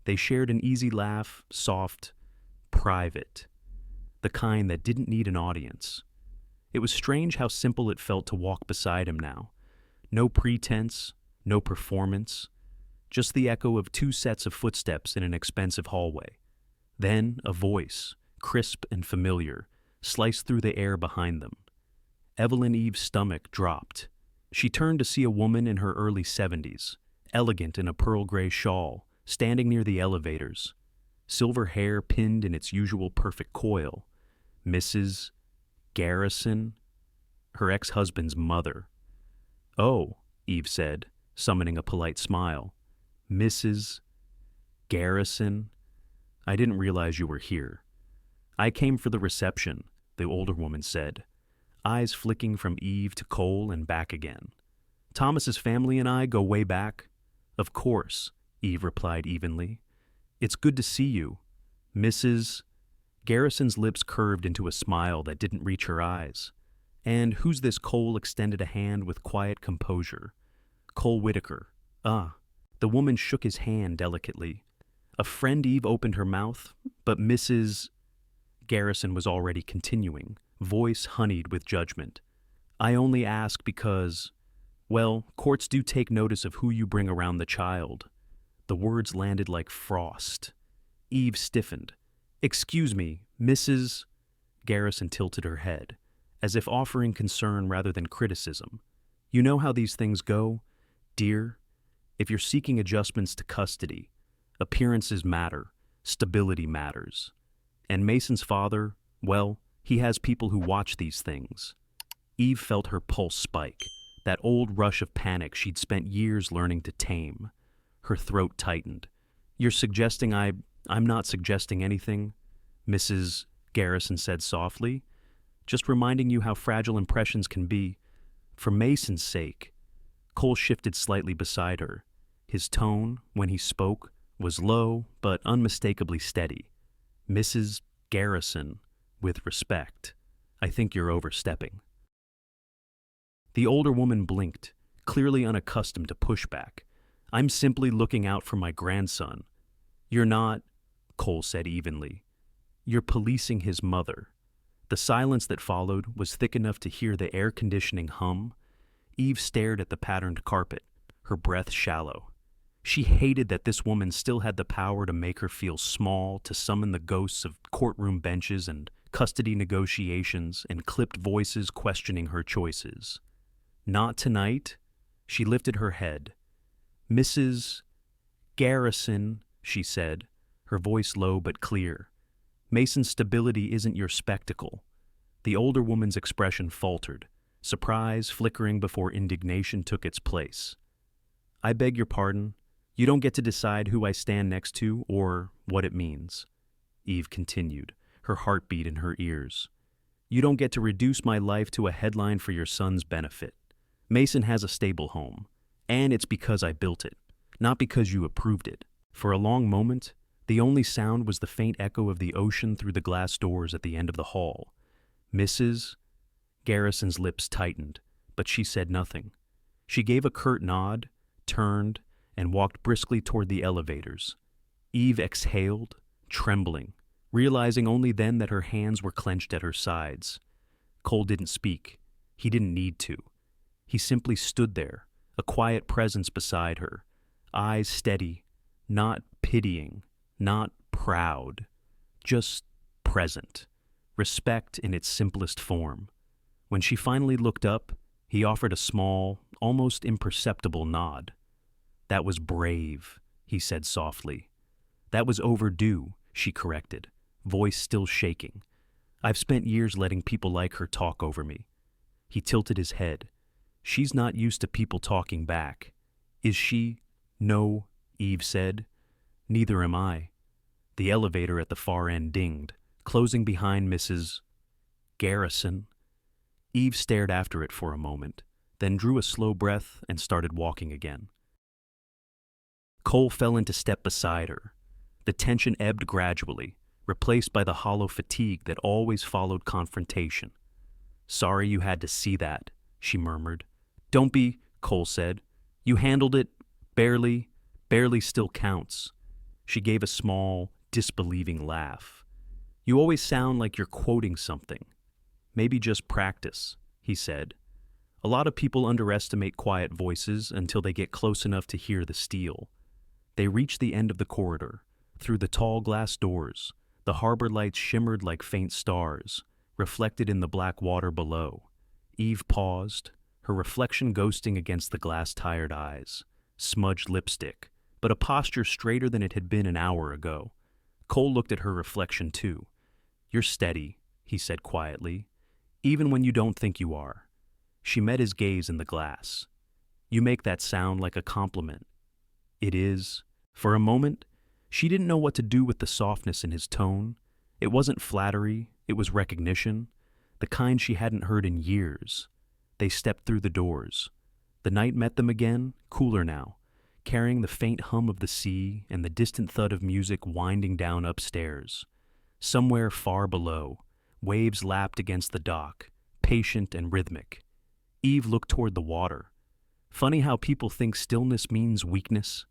They shared an easy laugh, soft, private, the kind that didn't need an audience. It was strange how simple it felt to walk beside him now. No pretense, no performance, just the echo of two sets of footsteps in an expensive hallway. Then a voice, crisp and familiar, sliced through the air behind them. Evelyn Eve's stomach dropped. She turned to see a woman in her early 70s, elegant in a pearl gray shawl, standing near the elevators, silver hair pinned in its usual perfect coil. Mrs. Garrison, her ex-husband's mother. "Oh," Eve said, summoning a polite smile. "Mrs. Garrison, I didn't realize you were here." "I came for the reception," the older woman said, eyes flicking from Eve to Cole and back again. "Thomas's family and I go way back." "Of course," Eve replied evenly. "It's good to see you, Mrs." Garrison's lips curved into a smile that didn't reach her eyes. "And who's this?" Cole extended a hand with quiet composure. "Cole Whitaker." "Ah." The woman shook his hand delicately. "A friend." Eve opened her mouth, but Mrs. Garrison was already continuing, voice honeyed with judgment. "I only ask because, well, courts do take notice of who you bring around the child." The words landed like frost. Eve stiffened. "Excuse me, Mrs." Garrison tilted her head, as if offering concern rather than criticism. "You know how these things go, dear. If you're seeking adjustments to custody, appearances matter, stability matters. And Mason's father, well, he has people who watch these things." Eve felt her pulse spike, that old rush of panic she'd spent years learning to tame. Her throat tightened. "You're suggesting I'm not suggesting anything," Mrs. Garrison said softly. "Just reminding you how fragile impressions can be. For Mason's sake." Cole shifted slightly beside her. His tone, when he spoke, was low but unmistakably steady. "Mrs. Garrison, with respect, I think you're overstepping." The older woman blinked, clearly unaccustomed to pushback. "I'm simply looking out for my grandson." "You're not," Cole said evenly. "You're policing his mother." The silence that followed was thick enough to hear the air conditioning hum. Eve stared at the patterned carpet, her breath shallow. She hated that this woman still had the power to make her feel small, to summon the ghosts of courtroom benches and custody negotiations and clipped voices questioning her choices. "Not tonight." She lifted her head. "Mrs. Garrison," she said, her voice low but clear. "Mason's stability isn't your spectacle." The older woman's expression faltered, surprise flickering before indignation took its place. "I beg your pardon. You don't get to decide who I stand next to or what it means," Eve continued, her heartbeat in her ears. "You don't get to reduce my life to a headline for your son's benefit. Mason has a stable home, and it's because I built it, not because you approved it." For a long moment, the only sound was the faint echo of the ocean through the glass doors at the end of the hall. Mrs. Garrison's lips tightened, but she said nothing. She gave a curt nod, turned, and walked briskly toward the elevators. Eve exhaled, trembling, realizing only then that her hands were clenched at her sides. Cole didn't speak. He didn't need to. He simply stood there, a quiet presence beside her, eyes steady, not pitying, not proud, just present, respect in its simplest form. When she finally looked up, he offered a small, almost imperceptible nod. "That was brave," he said softly. "That was overdue," she corrected, voice still shaking. "I've spent years letting people like her talk over me." He tilted his head. "She's not used to people talking back." "Is she?" "No," Eve said. "Neither am I." The elevator at the far end dinged, closing behind Mrs. Garrison. Eve stared after it for a moment, then drew a slow breath and started walking again. Cole fell into step beside her. The tension ebbed gradually, replaced by the hollow fatigue that always followed confrontation. "Sorry you had to see that," she murmured. "Don't be," Cole said. "You handled it. Barely still counts." She gave a small, disbelieving laugh. "You always sound like you're quoting something." "Maybe just practice," he said. "A lot of people underestimate quiet voices until they get close enough to hear the steel." They reached the end of the corridor. Through the tall glass doors, the harbor lights shimmered like faint stars, reflected in the black water below. Eve paused, her reflection ghosting against the glass-tired eyes. Smudged lipstick, but a posture straighter than it had been an hour ago. Cole looked at her reflection too. "You're steady," he said quietly, "even when you don't think you are." She met his gaze in the glass. "You make that sound like a compliment." "It is." For a moment, she didn't know what to do with the softness in his tone. It wasn't flattery, it was recognition, the kind she hadn't heard in years. They stepped through the doors. The night met them again, cooler now, carrying the faint hum of the sea and the distant thud of music winding down upstairs. Somewhere far below, waves lapped against the dock, patient and rhythmic. Eve looked toward the water. Funny how people think stillness means weakness.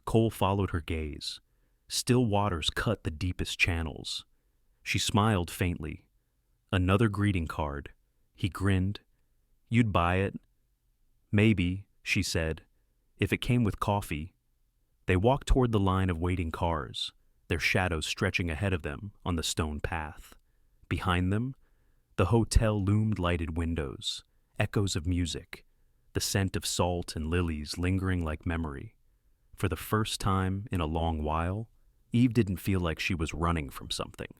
Cole followed her gaze. Still waters cut the deepest channels. She smiled faintly. "Another greeting card." He grinned. "You'd buy it?" "Maybe," she said, "if it came with coffee." They walked toward the line of waiting cars, their shadows stretching ahead of them on the stone path. Behind them, the hotel loomed lighted windows, echoes of music, the scent of salt and lilies lingering like memory. For the first time in a long while, Eve didn't feel like she was running from something.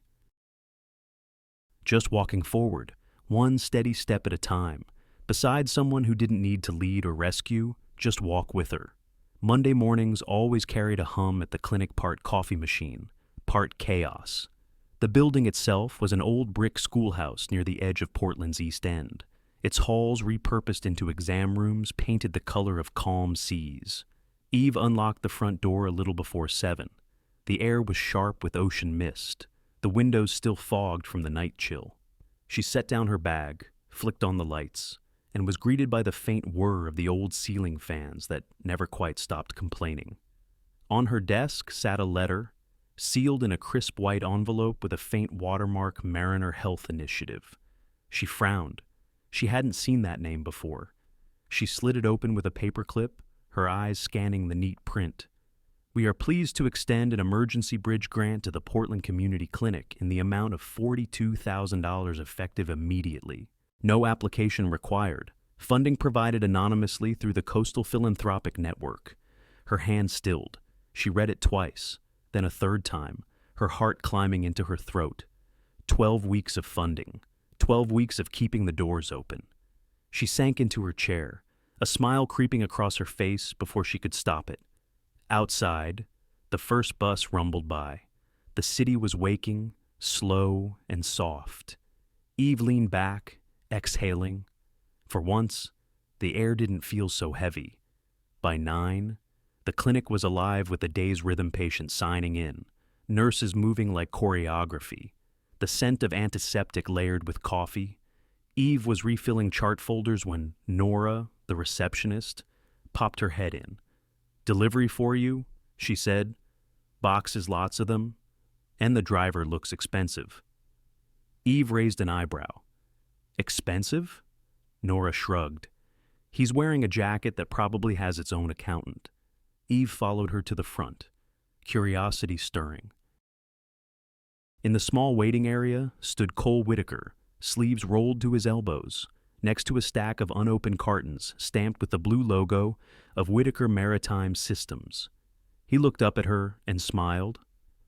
Just walking forward, one steady step at a time, beside someone who didn't need to lead or rescue, just walk with her. Monday mornings always carried a hum at the clinic, part coffee machine, part chaos. The building itself was an old brick schoolhouse near the edge of Portland's East End, its halls repurposed into exam rooms painted the color of calm seas. Eve unlocked the front door a little before 7. The air was sharp with ocean mist, the windows still fogged from the night chill. She set down her bag, flicked on the lights, and was greeted by the faint whir of the old ceiling fans that never quite stopped complaining. On her desk sat a letter, sealed in a crisp white envelope with a faint watermark, Mariner Health Initiative. She frowned. She hadn't seen that name before. She slid it open with a paperclip, her eyes scanning the neat print. "We are pleased to extend an emergency bridge grant to the Portland Community Clinic in the amount of $42,000 effective immediately. No application required. Funding provided anonymously through the Coastal Philanthropic Network." Her hand stilled. She read it twice, then a third time, her heart climbing into her throat. 12 weeks of funding. 12 weeks of keeping the doors open. She sank into her chair, a smile creeping across her face before she could stop it. Outside, the first bus rumbled by. The city was waking, slow and soft. Eve leaned back, exhaling. For once, the air didn't feel so heavy. By 9, the clinic was alive with a day's rhythm patient signing in, nurses moving like choreography, the scent of antiseptic layered with coffee. Eve was refilling chart folders when Nora, the receptionist, popped her head in. "Delivery for you," she said. "Boxes, lots of them. And the driver looks expensive." Eve raised an eyebrow. "Expensive?" Nora shrugged. "He's wearing a jacket that probably has its own accountant." Eve followed her to the front, curiosity stirring. In the small waiting area stood Cole Whitaker, sleeves rolled to his elbows, next to a stack of unopened cartons stamped with the blue logo of Whitaker Maritime Systems. He looked up at her and smiled.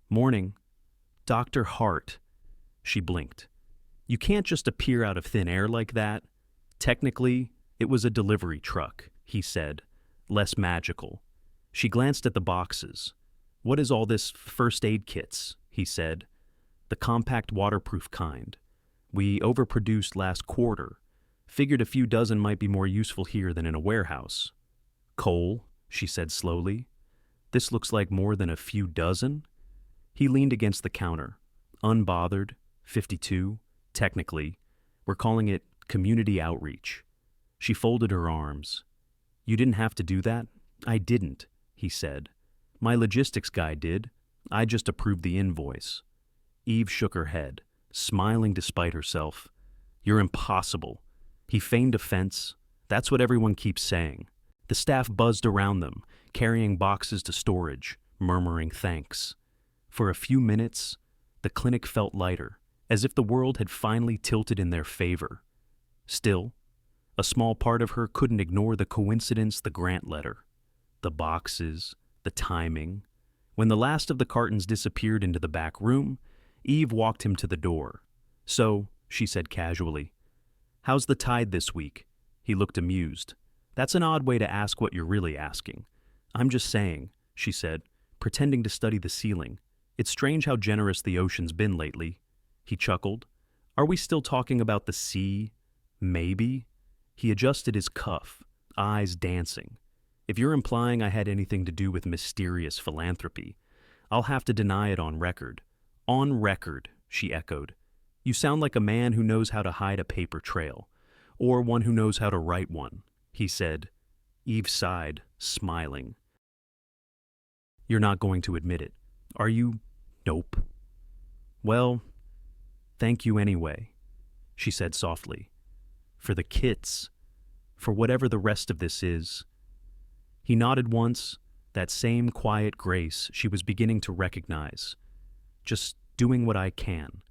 "Morning. Dr. Hart." She blinked. "You can't just appear out of thin air like that." "Technically, it was a delivery truck," he said, less magical. She glanced at the boxes. "What is all this first aid kits?" he said. "The compact waterproof kind. We overproduced last quarter. Figured a few dozen might be more useful here than in a warehouse." "Cole," she said slowly, "this looks like more than a few dozen?" He leaned against the counter. "Unbothered, 52, technically. We're calling it community outreach." She folded her arms. "You didn't have to do that?" "I didn't," he said. "My logistics guy did. I just approved the invoice." Eve shook her head, smiling despite herself. "You're impossible." He feigned offense. "That's what everyone keeps saying." The staff buzzed around them, carrying boxes to storage, murmuring thanks. For a few minutes, the clinic felt lighter, as if the world had finally tilted in their favor. Still, a small part of her couldn't ignore the coincidence, the grant letter, the boxes, the timing. When the last of the cartons disappeared into the back room, Eve walked him to the door. "So," she said casually, "how's the tide this week?" He looked amused. "That's an odd way to ask what you're really asking." "I'm just saying," she said, pretending to study the ceiling. "It's strange how generous the ocean's been lately." He chuckled. "Are we still talking about the sea? Maybe?" He adjusted his cuff, eyes dancing. "If you're implying I had anything to do with mysterious philanthropy, I'll have to deny it on record." "On record," she echoed. "You sound like a man who knows how to hide a paper trail, or one who knows how to write one," he said. Eve sighed, smiling. "You're not going to admit it, are you?" "Nope." "Well, thank you anyway," she said softly. "For the kits, for whatever the rest of this is." He nodded once, that same quiet grace she was beginning to recognize. "Just doing what I can."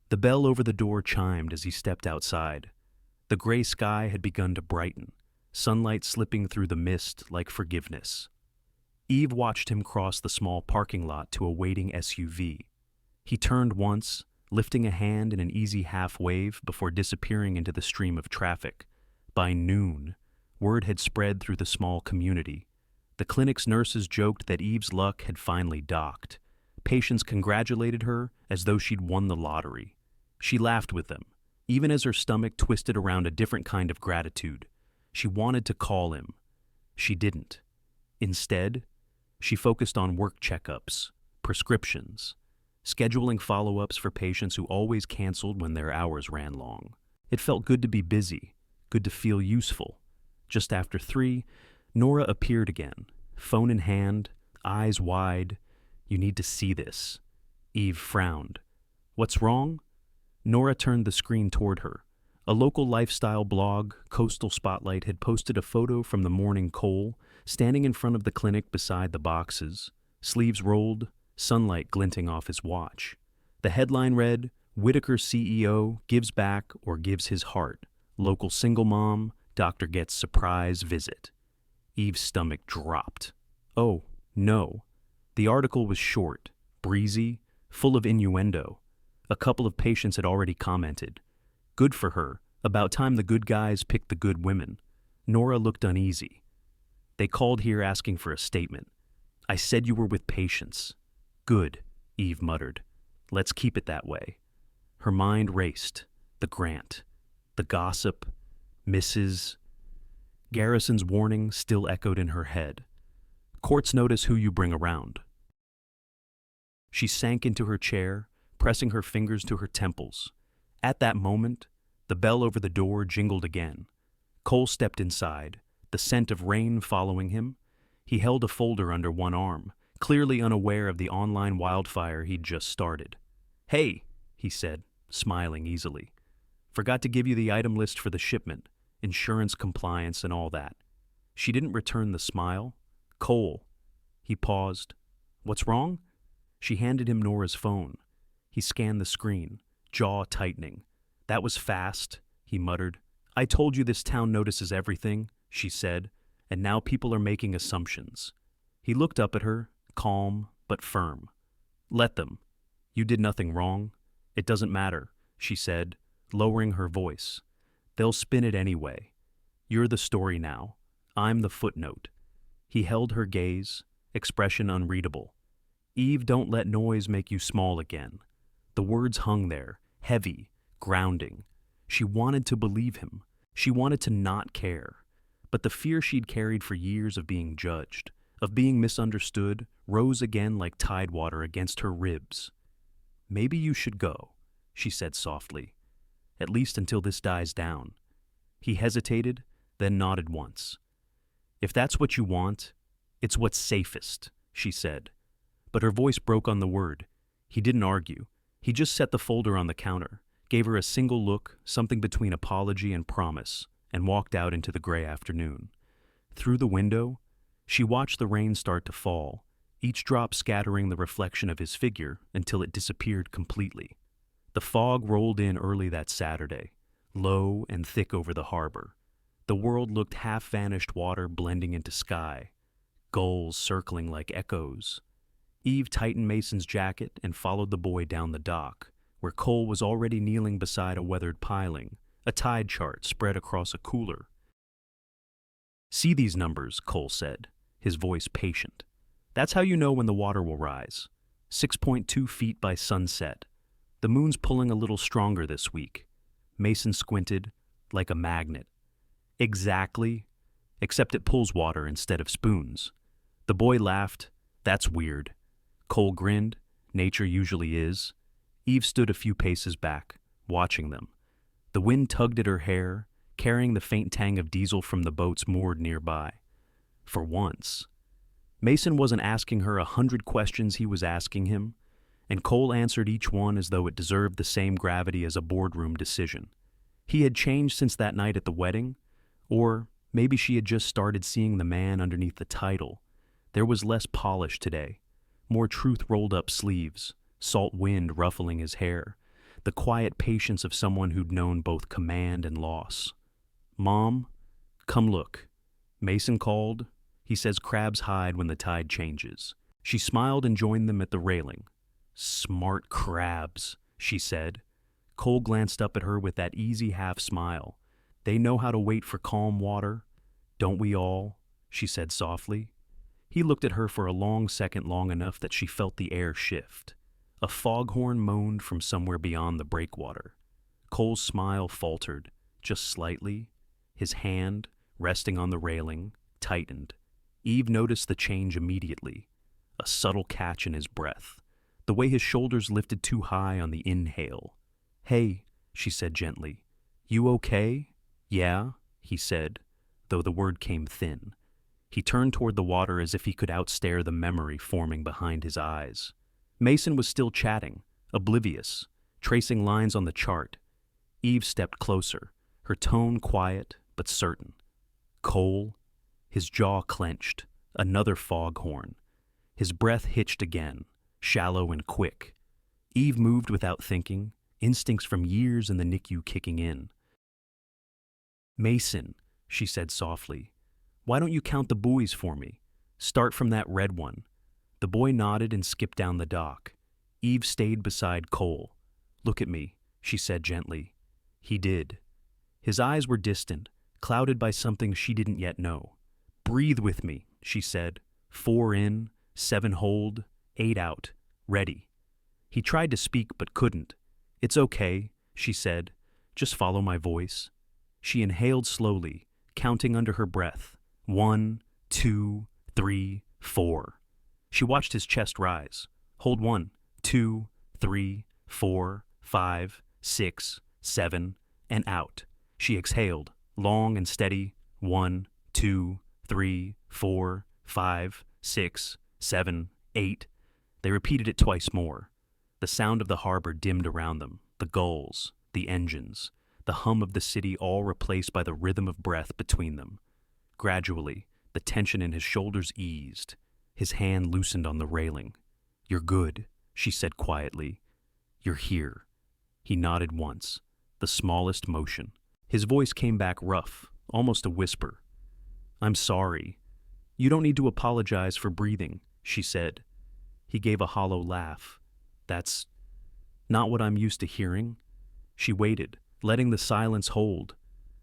The bell over the door chimed as he stepped outside. The gray sky had begun to brighten, sunlight slipping through the mist like forgiveness. Eve watched him cross the small parking lot to a waiting SUV. He turned once, lifting a hand in an easy half-wave before disappearing into the stream of traffic. By noon, word had spread through the small community. The clinic's nurses joked that Eve's luck had finally docked. Patients congratulated her as though she'd won the lottery. She laughed with them, even as her stomach twisted around a different kind of gratitude. She wanted to call him. She didn't. Instead, she focused on work checkups, prescriptions, scheduling follow-ups for patients who always canceled when their hours ran long. It felt good to be busy, good to feel useful. Just after 3, Nora appeared again, phone in hand, eyes wide. "You need to see this." Eve frowned. "What's wrong?" Nora turned the screen toward her. A local lifestyle blog, Coastal Spotlight, had posted a photo from the morning Cole, standing in front of the clinic beside the boxes, sleeves rolled, sunlight glinting off his watch. The headline read, "Whitaker CEO gives back or gives his heart. Local single mom, doctor gets surprise visit." Eve's stomach dropped. Oh, no. The article was short, breezy, full of innuendo. A couple of patients had already commented. Good for her. About time the good guys picked the good women. Nora looked uneasy. "They called here asking for a statement. I said you were with patients." "Good," Eve muttered. "Let's keep it that way." Her mind raced. The grant. The gossip. Mrs. Garrison's warning still echoed in her head. "Courts notice who you bring around." She sank into her chair, pressing her fingers to her temples. At that moment, The bell over the door jingled again. Cole stepped inside, the scent of rain following him. He held a folder under one arm, clearly unaware of the online wildfire he'd just started. "Hey," he said, smiling easily. "Forgot to give you the item list for the shipment, insurance compliance and all that." She didn't return the smile. "Cole." He paused. "What's wrong?" She handed him Nora's phone. He scanned the screen, jaw tightening. "That was fast," he muttered. "I told you this town notices everything," she said, "and now people are making assumptions." He looked up at her, calm but firm. "Let them. You did nothing wrong. It doesn't matter," she said, lowering her voice. "They'll spin it anyway. You're the story now. I'm the footnote." He held her gaze, expression unreadable. "Eve, don't let noise make you small again." The words hung there, heavy, grounding. She wanted to believe him. She wanted to not care. But the fear she'd carried for years of being judged, of being misunderstood, rose again like tidewater against her ribs. "Maybe you should go," she said softly. "At least until this dies down." He hesitated, then nodded once. "If that's what you want, it's what's safest," she said. But her voice broke on the word. He didn't argue. He just set the folder on the counter, gave her a single look, something between apology and promise, and walked out into the gray afternoon. Through the window, she watched the rain start to fall, each drop scattering the reflection of his figure until it disappeared completely. The fog rolled in early that Saturday, low and thick over the harbor. The world looked half-vanished water blending into sky, gulls circling like echoes. Eve tightened Mason's jacket and followed the boy down the dock, where Cole was already kneeling beside a weathered piling, a tide chart spread across a cooler. "See these numbers," Cole said, his voice patient. "That's how you know when the water will rise. 6.2 feet by sunset. The moon's pulling a little stronger this week." Mason squinted, like a magnet. "Exactly, except it pulls water instead of spoons." The boy laughed. "That's weird." Cole grinned. "Nature usually is." Eve stood a few paces back, watching them. The wind tugged at her hair, carrying the faint tang of diesel from the boats moored nearby. For once. Mason wasn't asking her 100 questions he was asking him, and Cole answered each one as though it deserved the same gravity as a boardroom decision. He had changed since that night at the wedding, or maybe she had just started seeing the man underneath the title. There was less polish today, more truth rolled up sleeves, salt wind ruffling his hair, the quiet patience of someone who'd known both command and loss. "Mom, come look." Mason called. He says crabs hide when the tide changes. She smiled and joined them at the railing. "Smart crabs," she said. Cole glanced up at her with that easy half smile. "They know how to wait for calm water. Don't we all?" she said softly. He looked at her for a long second, long enough that she felt the air shift. A foghorn moaned from somewhere beyond the breakwater. Cole's smile faltered, just slightly. His hand, resting on the railing, tightened. Eve noticed the change immediately, a subtle catch in his breath, the way his shoulders lifted too high on the inhale. "Hey," she said gently. "You okay?" "Yeah," he said, though the word came thin. He turned toward the water as if he could outstare the memory forming behind his eyes. Mason was still chatting, oblivious, tracing lines on the chart. Eve stepped closer, her tone quiet but certain. "Cole?" His jaw clenched, another foghorn. His breath hitched again, shallow and quick. Eve moved without thinking, instincts from years in the NICU kicking in. "Mason," she said softly, "why don't you count the buoys for me? Start from that red one." The boy nodded and skipped down the dock. Eve stayed beside Cole. "Look at me," she said gently. He did. His eyes were distant, clouded by something she didn't yet know. "Breathe with me," she said. 4 in, 7 hold, 8 out. Ready. He tried to speak but couldn't. "It's okay," she said. "Just follow my voice." She inhaled slowly, counting under her breath. 1, 2, 3, 4. She watched his chest rise. Hold 1, 2, 3, 4, 5, 6, 7. and out. She exhaled, long and steady. 1, 2, 3, 4, 5, 6, 7, 8. They repeated it twice more. The sound of the harbor dimmed around them, the gulls, the engines, the hum of the city all replaced by the rhythm of breath between them. Gradually, the tension in his shoulders eased. His hand loosened on the railing. "You're good," she said quietly. "You're here." He nodded once, the smallest motion. His voice came back rough, almost a whisper. "I'm sorry. You don't need to apologize for breathing," she said. He gave a hollow laugh. "That's not what I'm used to hearing." She waited, letting the silence hold.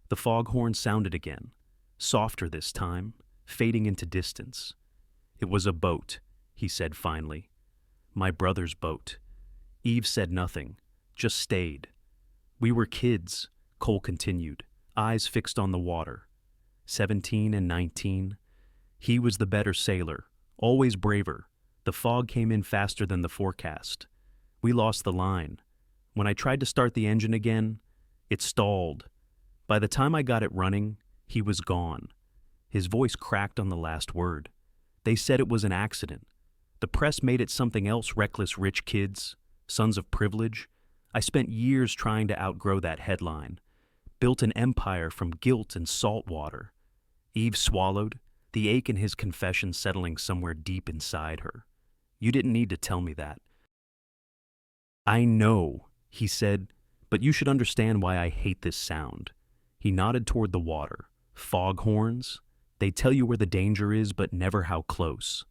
The foghorn sounded again, softer this time, fading into distance. "It was a boat," he said finally. "My brother's boat." Eve said nothing, just stayed. "We were kids," Cole continued, eyes fixed on the water. 17 and 19. He was the better sailor, always braver. The fog came in faster than the forecast. We lost the line. When I tried to start the engine again, it stalled. By the time I got it running, he was gone. His voice cracked on the last word. They said it was an accident. The press made it something else, reckless rich kids, sons of privilege. I spent years trying to outgrow that headline. Built an empire from guilt and salt water. Eve swallowed, the ache in his confession settling somewhere deep inside her. "You didn't need to tell me that." "I know," he said, "but you should understand why I hate this sound." He nodded toward the water. "Foghorns? They tell you where the danger is, but never how close."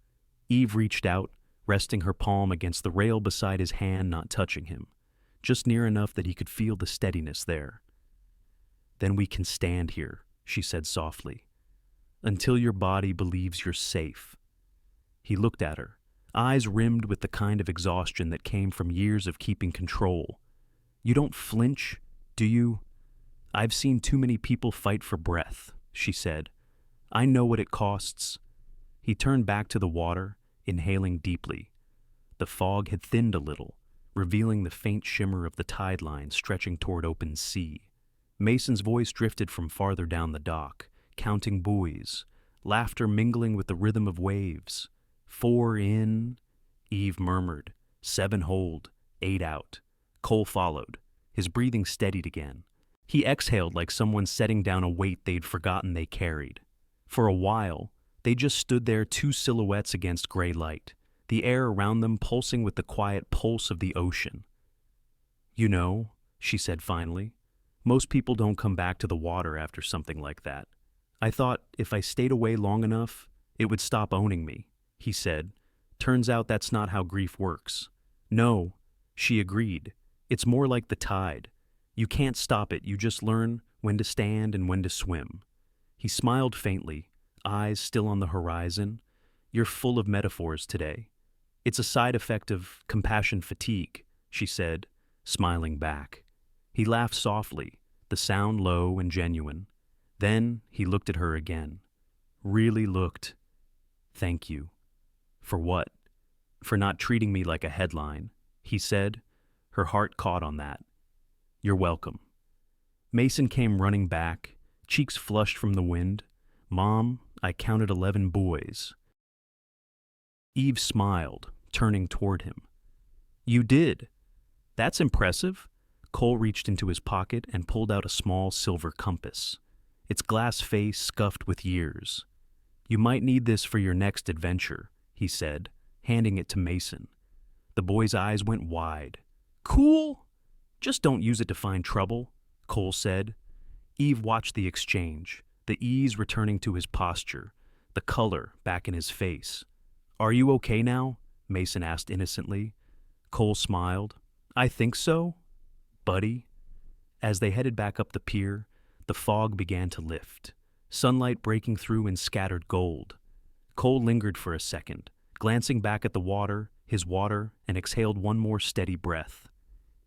Eve reached out, resting her palm against the rail beside his hand, not touching him, just near enough that he could feel the steadiness there. "Then we can stand here," she said softly, "until your body believes you're safe." He looked at her, eyes rimmed with the kind of exhaustion that came from years of keeping control. "You don't flinch, do you?" "I've seen too many people fight for breath," she said. "I know what it costs." He turned back to the water, inhaling deeply. The fog had thinned a little, revealing the faint shimmer of the tide line stretching toward open sea. Mason's voice drifted from farther down the dock, counting buoys, laughter mingling with the rhythm of waves. 4 in, Eve murmured. 7 hold, 8 out. Cole followed. His breathing steadied again. He exhaled like someone setting down a weight they'd forgotten they carried. For a while, they just stood there, 2 silhouettes against gray light, the air around them pulsing with the quiet pulse of the ocean. "You know," she said finally, "most people don't come back to the water after something like that. I thought if I stayed away long enough, it would stop owning me," he said. "Turns out that's not how grief works." "No," she agreed. "It's more like the tide. You can't stop it, you just learn when to stand and when to swim." He smiled faintly, eyes still on the horizon. "You're full of metaphors today." "It's a side effect of compassion fatigue," she said, smiling back. He laughed softly, the sound low and genuine. Then he looked at her again. Really looked. "Thank you." "For what?" "For not treating me like a headline," he said. Her heart caught on that. "You're welcome." Mason came running back, cheeks flushed from the wind. "Mom, I counted 11 boys." Eve smiled, turning toward him. "You did? That's impressive." Cole reached into his pocket and pulled out a small silver compass, its glass face scuffed with years. "You might need this for your next adventure," he said, handing it to Mason. The boy's eyes went wide. "Cool? Just don't use it to find trouble," Cole said. Eve watched the exchange, the ease returning to his posture, the color back in his face. "Are you okay now?" Mason asked innocently. Cole smiled. "I think so, buddy." As they headed back up the pier, the fog began to lift, sunlight breaking through in scattered gold. Cole lingered for a second, glancing back at the water, his water, and exhaled one more steady breath.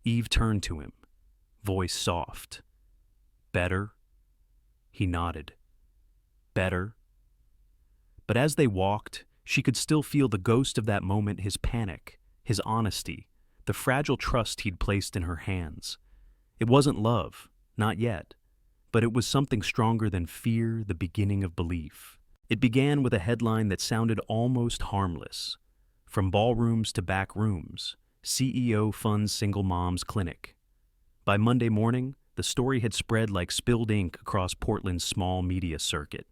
Eve turned to him, voice soft. "Better?" He nodded. "Better?" But as they walked, she could still feel the ghost of that moment, his panic, his honesty, the fragile trust he'd placed in her hands. It wasn't love, Not yet. But it was something stronger than fear, the beginning of belief. It began with a headline that sounded almost harmless. From ballrooms to back rooms, CEO funds single mom's clinic. By Monday morning, the story had spread like spilled ink across Portland's small media circuit.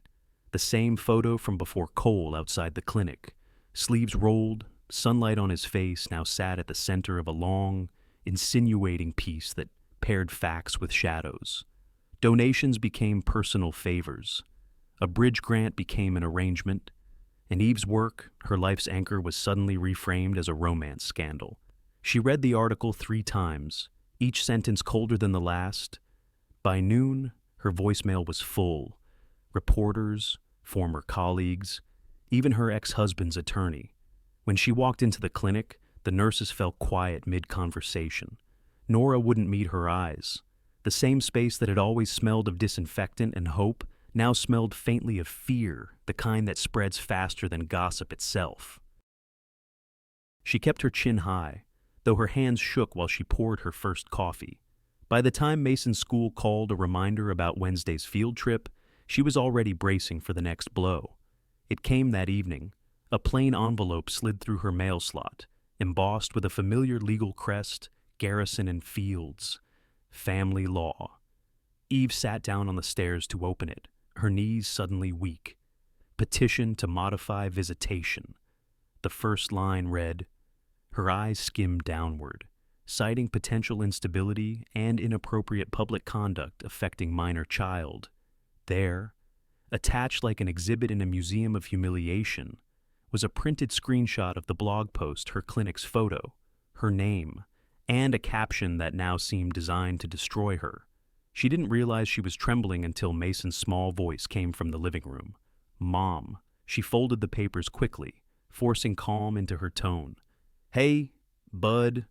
The same photo from before Cole outside the clinic. Sleeves rolled, sunlight on his face, now sat at the center of a long, insinuating piece that paired facts with shadows. Donations became personal favors. A bridge grant became an arrangement. And Eve's work, her life's anchor, was suddenly reframed as a romance scandal. She read the article 3 times, each sentence colder than the last. By noon, her voicemail was full. Reporters, former colleagues, even her ex-husband's attorney. When she walked into the clinic, the nurses felt quiet mid-conversation. Nora wouldn't meet her eyes. The same space that had always smelled of disinfectant and hope now smelled faintly of fear, the kind that spreads faster than gossip itself. She kept her chin high, though her hands shook while she poured her first coffee. By the time Mason's school called a reminder about Wednesday's field trip, she was already bracing for the next blow. It came that evening. A plain envelope slid through her mail slot, embossed with a familiar legal crest, Garrison and Fields. Family law. Eve sat down on the stairs to open it, her knees suddenly weak. Petition to modify visitation. The first line read. Her eyes skimmed downward, citing potential instability and inappropriate public conduct affecting minor child. There, attached like an exhibit in a museum of humiliation, was a printed screenshot of the blog post, her clinic's photo, her name, and a caption that now seemed designed to destroy her. She didn't realize she was trembling until Mason's small voice came from the living room. Mom. She folded the papers quickly, forcing calm into her tone. Hey, bud.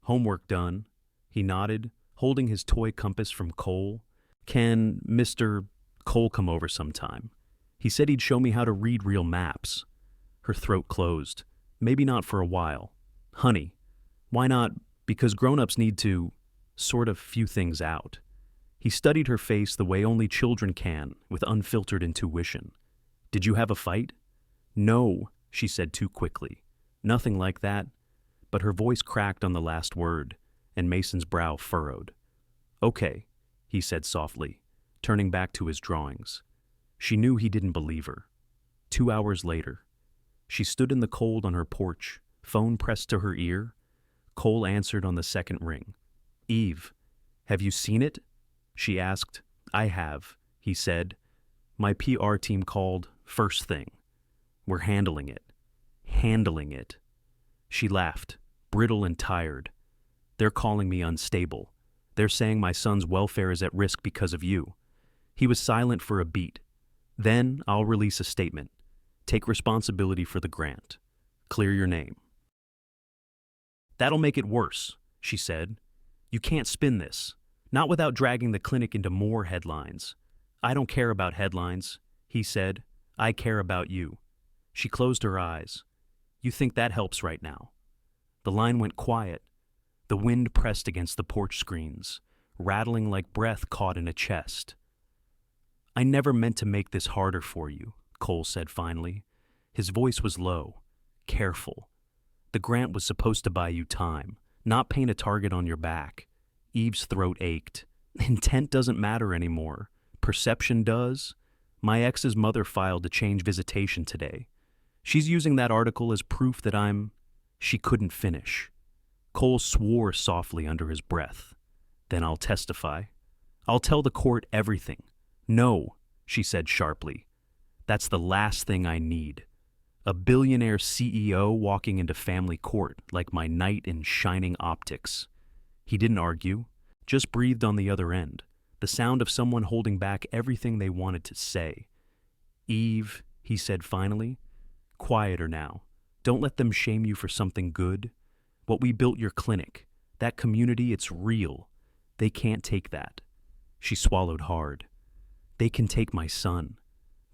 Homework done. He nodded, holding his toy compass from Cole. Can Mr. Cole come over sometime? He said he'd show me how to read real maps. Her throat closed. Maybe not for a while. Honey. Why not? Because grown-ups need to sort of few things out. He studied her face the way only children can, with unfiltered intuition. Did you have a fight? No, she said too quickly. Nothing like that. But her voice cracked on the last word, and Mason's brow furrowed. Okay, he said softly, turning back to his drawings. She knew he didn't believe her. 2 hours later, she stood in the cold on her porch, phone pressed to her ear. Cole answered on the second ring. Eve, have you seen it? She asked. I have, he said. My PR team called first thing. We're handling it. Handling it. She laughed, brittle and tired. They're calling me unstable. They're saying my son's welfare is at risk because of you. He was silent for a beat. Then I'll release a statement. Take responsibility for the grant. Clear your name. That'll make it worse, she said. You can't spin this. Not without dragging the clinic into more headlines. I don't care about headlines, he said. I care about you. She closed her eyes. You think that helps right now? The line went quiet. The wind pressed against the porch screens, rattling like breath caught in a chest. I never meant to make this harder for you, Cole said finally. His voice was low, careful. The grant was supposed to buy you time, not paint a target on your back. Eve's throat ached. Intent doesn't matter anymore. Perception does. My ex's mother filed to change visitation today. She's using that article as proof that She couldn't finish. Cole swore softly under his breath. Then I'll testify. I'll tell the court everything. No, she said sharply. That's the last thing I need. A billionaire CEO walking into family court like my knight in shining optics. He didn't argue, just breathed on the other end, the sound of someone holding back everything they wanted to say. Eve, he said finally, quieter now. Don't let them shame you for something good. What we built your clinic, that community, it's real. They can't take that. She swallowed hard. They can take my son.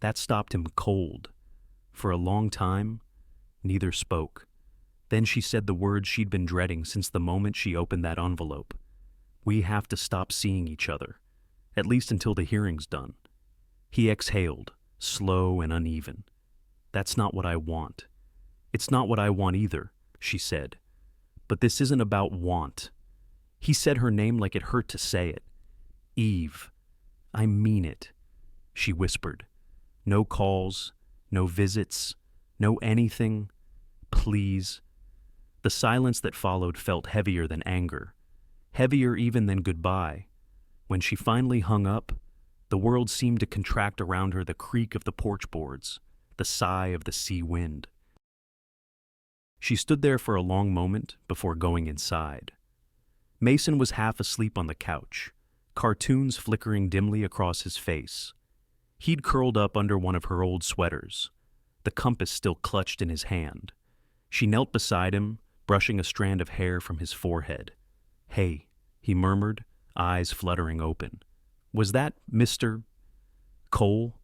That stopped him cold. For a long time, neither spoke. Then she said the words she'd been dreading since the moment she opened that envelope. We have to stop seeing each other. at least until the hearing's done. He exhaled, slow and uneven. That's not what I want. It's not what I want either, she said. But this isn't about want. He said her name like it hurt to say it. Eve. I mean it, she whispered. No calls, no visits, no anything. Please. The silence that followed felt heavier than anger, heavier even than goodbye. When she finally hung up, the world seemed to contract around her, the creak of the porch boards, the sigh of the sea wind. She stood there for a long moment before going inside. Mason was half asleep on the couch, cartoons flickering dimly across his face. He'd curled up under one of her old sweaters, the compass still clutched in his hand. She knelt beside him, brushing a strand of hair from his forehead. "Hey," he murmured, eyes fluttering open. "Was that Mr. Cole?"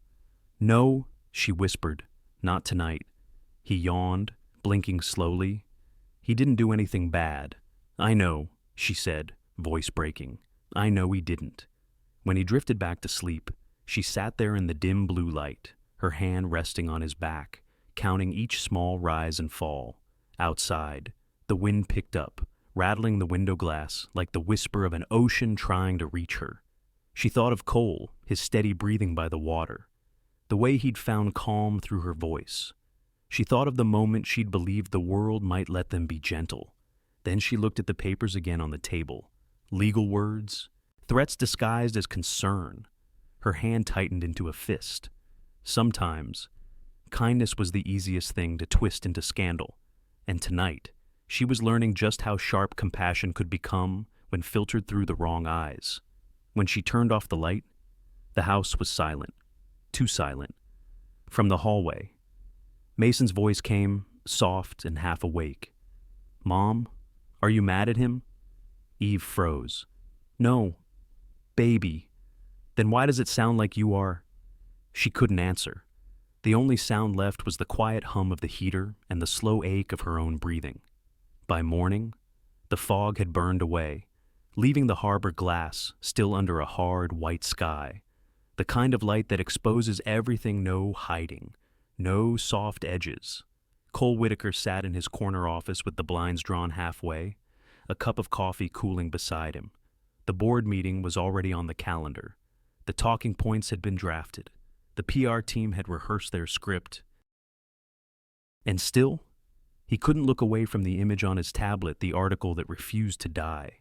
"No," she whispered, "not tonight." He yawned, blinking slowly. "He didn't do anything bad." "I know," she said, voice breaking. "I know he didn't." When he drifted back to sleep, she sat there in the dim blue light, her hand resting on his back, counting each small rise and fall. Outside, the wind picked up, rattling the window glass like the whisper of an ocean trying to reach her. She thought of Cole, his steady breathing by the water, the way he'd found calm through her voice. She thought of the moment she'd believed the world might let them be gentle. Then she looked at the papers again on the table. Legal words, threats disguised as concern. Her hand tightened into a fist. Sometimes, kindness was the easiest thing to twist into scandal. And tonight, she was learning just how sharp compassion could become when filtered through the wrong eyes. When she turned off the light, the house was silent. Too silent. From the hallway, Mason's voice came, soft and half awake. "Mom, are you mad at him?" Eve froze. "No, baby." "Then why does it sound like you are?" She couldn't answer. The only sound left was the quiet hum of the heater and the slow ache of her own breathing. By morning, the fog had burned away, leaving the harbor glass still under a hard, white sky, the kind of light that exposes everything, no hiding, no soft edges. Cole Whitaker sat in his corner office with the blinds drawn halfway, a cup of coffee cooling beside him. The board meeting was already on the calendar. The talking points had been drafted. The PR team had rehearsed their script. And still, he couldn't look away from the image on his tablet, the article that refused to die.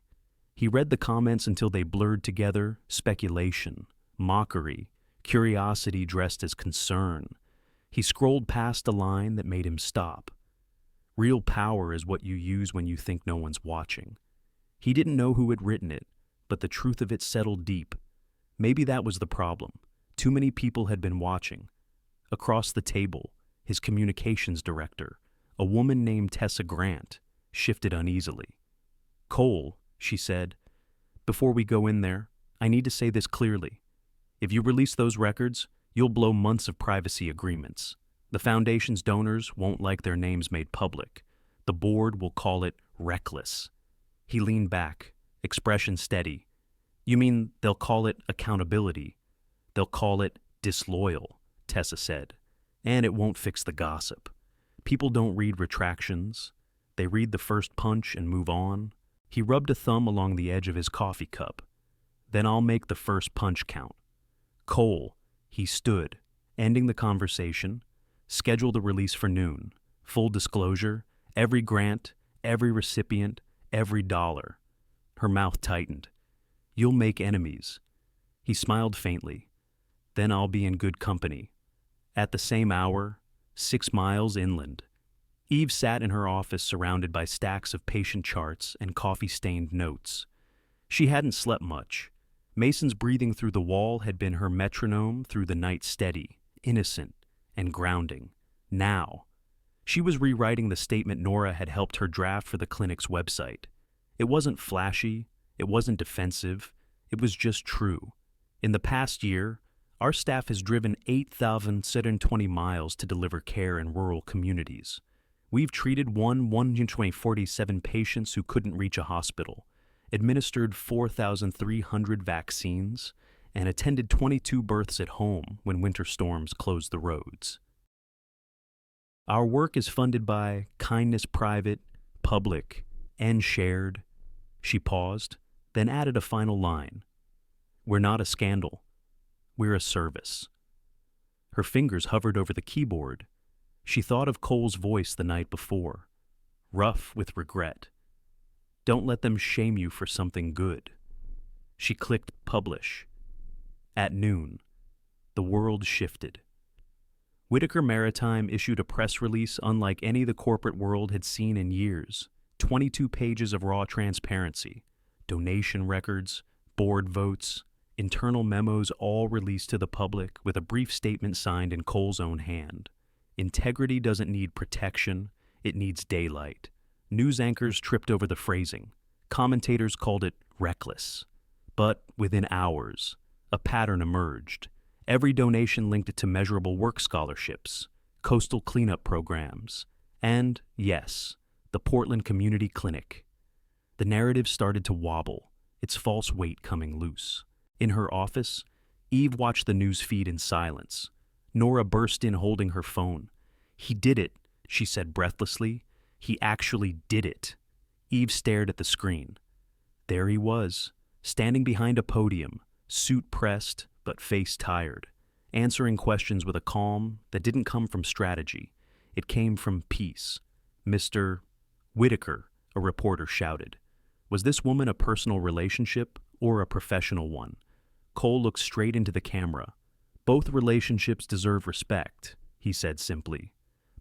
He read the comments until they blurred together: speculation, mockery, curiosity dressed as concern. He scrolled past a line that made him stop. Real power is what you use when you think no one's watching. He didn't know who had written it, but the truth of it settled deep. Maybe that was the problem. Too many people had been watching. Across the table, his communications director, a woman named Tessa Grant, shifted uneasily. "Cole," she said, "before we go in there, I need to say this clearly. If you release those records, you'll blow months of privacy agreements. The foundation's donors won't like their names made public. The board will call it reckless." He leaned back, expression steady. "You mean they'll call it accountability? They'll call it disloyal," Tessa said. "And it won't fix the gossip. People don't read retractions. They read the first punch and move on." He rubbed a thumb along the edge of his coffee cup. "Then I'll make the first punch count." "Cole," he stood, ending the conversation. "Schedule the release for noon. Full disclosure, every grant, every recipient, every dollar." Her mouth tightened. "You'll make enemies." He smiled faintly. "Then I'll be in good company." At the same hour, 6 miles inland, Eve sat in her office surrounded by stacks of patient charts and coffee-stained notes. She hadn't slept much. Mason's breathing through the wall had been her metronome through the night, steady, innocent, and grounding. Now, she was rewriting the statement Nora had helped her draft for the clinic's website. It wasn't flashy, it wasn't defensive, it was just true. In the past year, our staff has driven 8,720 miles to deliver care in rural communities. We've treated 147 patients who couldn't reach a hospital, administered 4,300 vaccines, and attended 22 births at home when winter storms closed the roads. Our work is funded by kindness private, public, and shared. She paused, then added a final line. We're not a scandal. We're a service. Her fingers hovered over the keyboard. She thought of Cole's voice the night before, rough with regret. Don't let them shame you for something good. She clicked publish. At noon, the world shifted. Whitaker Maritime issued a press release unlike any the corporate world had seen in years. 22 pages of raw transparency, donation records, board votes, internal memos all released to the public with a brief statement signed in Cole's own hand. Integrity doesn't need protection, it needs daylight. News anchors tripped over the phrasing. Commentators called it reckless. But within hours, a pattern emerged. Every donation linked it to measurable work scholarships, coastal cleanup programs, and, yes, the Portland Community Clinic. The narrative started to wobble, its false weight coming loose. In her office, Eve watched the news feed in silence. Nora burst in holding her phone. He did it, she said breathlessly. He actually did it. Eve stared at the screen. There he was, standing behind a podium, suit pressed but face tired, answering questions with a calm that didn't come from strategy. It came from peace. Mr. Whitaker, a reporter shouted. Was this woman a personal relationship or a professional one? Cole looked straight into the camera. Both relationships deserve respect, he said simply.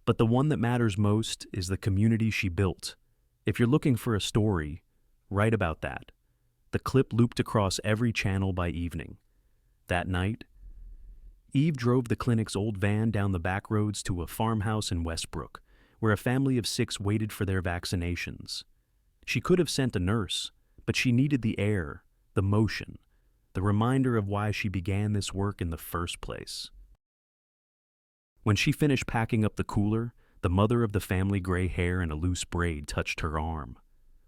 But the one that matters most is the community she built. If you're looking for a story, write about that. The clip looped across every channel by evening. That night, Eve drove the clinic's old van down the back roads to a farmhouse in Westbrook, where a family of 6 waited for their vaccinations. She could have sent a nurse, but she needed the air, the motion, the reminder of why she began this work in the first place. When she finished packing up the cooler, the mother of the family gray hair in a loose braid touched her arm.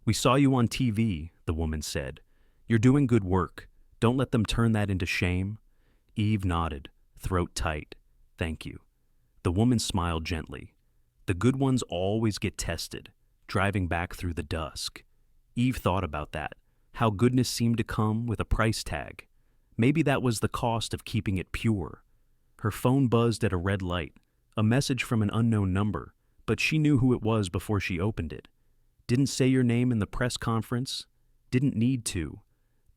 We saw you on TV, the woman said. You're doing good work. Don't let them turn that into shame. Eve nodded, throat tight. Thank you. The woman smiled gently. The good ones always get tested, driving back through the dusk. Eve thought about that, how goodness seemed to come with a price tag. Maybe that was the cost of keeping it pure. Her phone buzzed at a red light, a message from an unknown number, but she knew who it was before she opened it. Didn't say your name in the press conference. Didn't need to.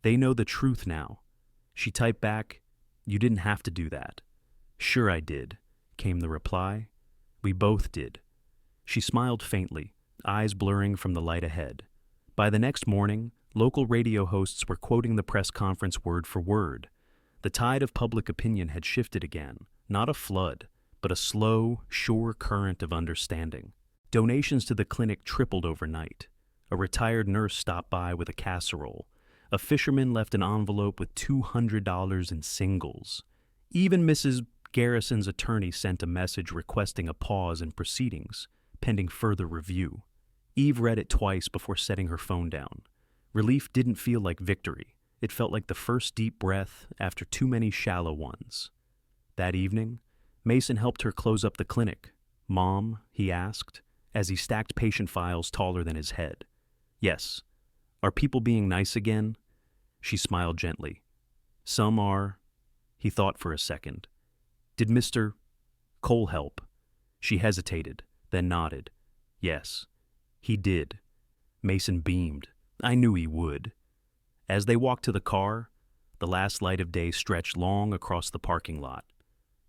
They know the truth now. She typed back, You didn't have to do that. Sure I did, came the reply. We both did. She smiled faintly, eyes blurring from the light ahead. By the next morning, local radio hosts were quoting the press conference word for word. The tide of public opinion had shifted again, not a flood, but a slow, sure current of understanding. Donations to the clinic tripled overnight. A retired nurse stopped by with a casserole. A fisherman left an envelope with $200 in singles. Even Mrs. Garrison's attorney sent a message requesting a pause in proceedings, pending further review. Eve read it twice before setting her phone down. Relief didn't feel like victory. It felt like the first deep breath after too many shallow ones. That evening, Mason helped her close up the clinic. Mom, he asked, as he stacked patient files taller than his head. Yes. Are people being nice again? She smiled gently. Some are. He thought for a second. Did Mr. Cole help? She hesitated, then nodded. Yes, he did. Mason beamed. I knew he would. As they walked to the car, the last light of day stretched long across the parking lot,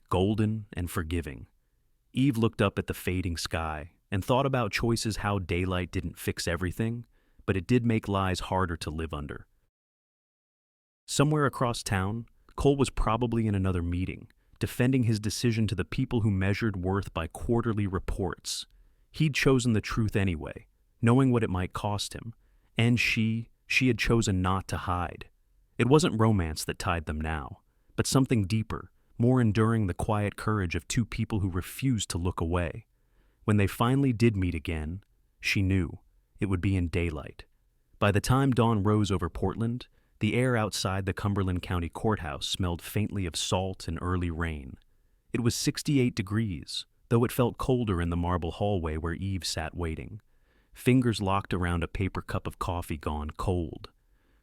golden and forgiving. Eve looked up at the fading sky and thought about choices how daylight didn't fix everything, but it did make lies harder to live under. Somewhere across town, Cole was probably in another meeting, defending his decision to the people who measured worth by quarterly reports. He'd chosen the truth anyway, knowing what it might cost him, and she had chosen not to hide. It wasn't romance that tied them now, but something deeper, more enduring, the quiet courage of 2 people who refused to look away. When they finally did meet again, she knew it would be in daylight. By the time dawn rose over Portland, The air outside the Cumberland County Courthouse smelled faintly of salt and early rain. It was 68 degrees, though it felt colder in the marble hallway where Eve sat waiting, fingers locked around a paper cup of coffee gone cold.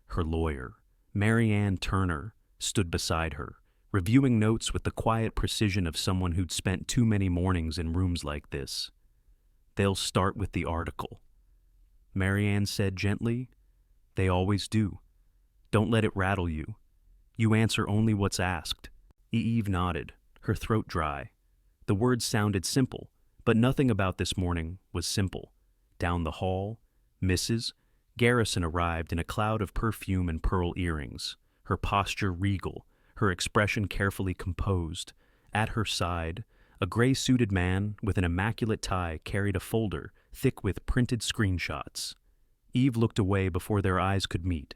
Her lawyer, Mary Ann Turner, stood beside her, reviewing notes with the quiet precision of someone who'd spent too many mornings in rooms like this. "They'll start with the article," Mary Ann said gently. "They always do. Don't let it rattle you. You answer only what's asked." Eve nodded, her throat dry. The words sounded simple, but nothing about this morning was simple. Down the hall, Mrs. Garrison arrived in a cloud of perfume and pearl earrings, her posture regal, her expression carefully composed. At her side, a gray-suited man with an immaculate tie carried a folder thick with printed screenshots. Eve looked away before their eyes could meet.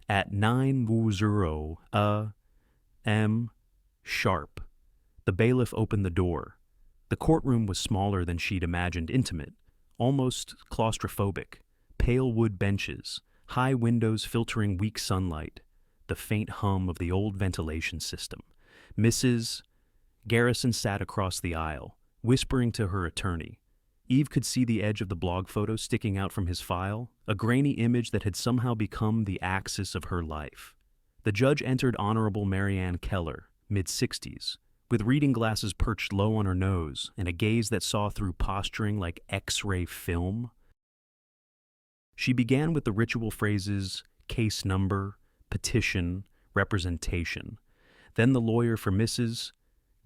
At 9:00 a.m. sharp, the bailiff opened the door. The courtroom was smaller than she'd imagined, intimate, almost claustrophobic. Pale wood benches, high windows filtering weak sunlight, the faint hum of the old ventilation system. Mrs. Garrison sat across the aisle, whispering to her attorney. Eve could see the edge of the blog photo sticking out from his file, a grainy image that had somehow become the axis of her life. The judge entered Honorable Mary Ann Keller, mid-60s, with reading glasses perched low on her nose and a gaze that saw through posturing like X-ray film. She began with the ritual phrases, case number, petition, representation. Then the lawyer for Mrs.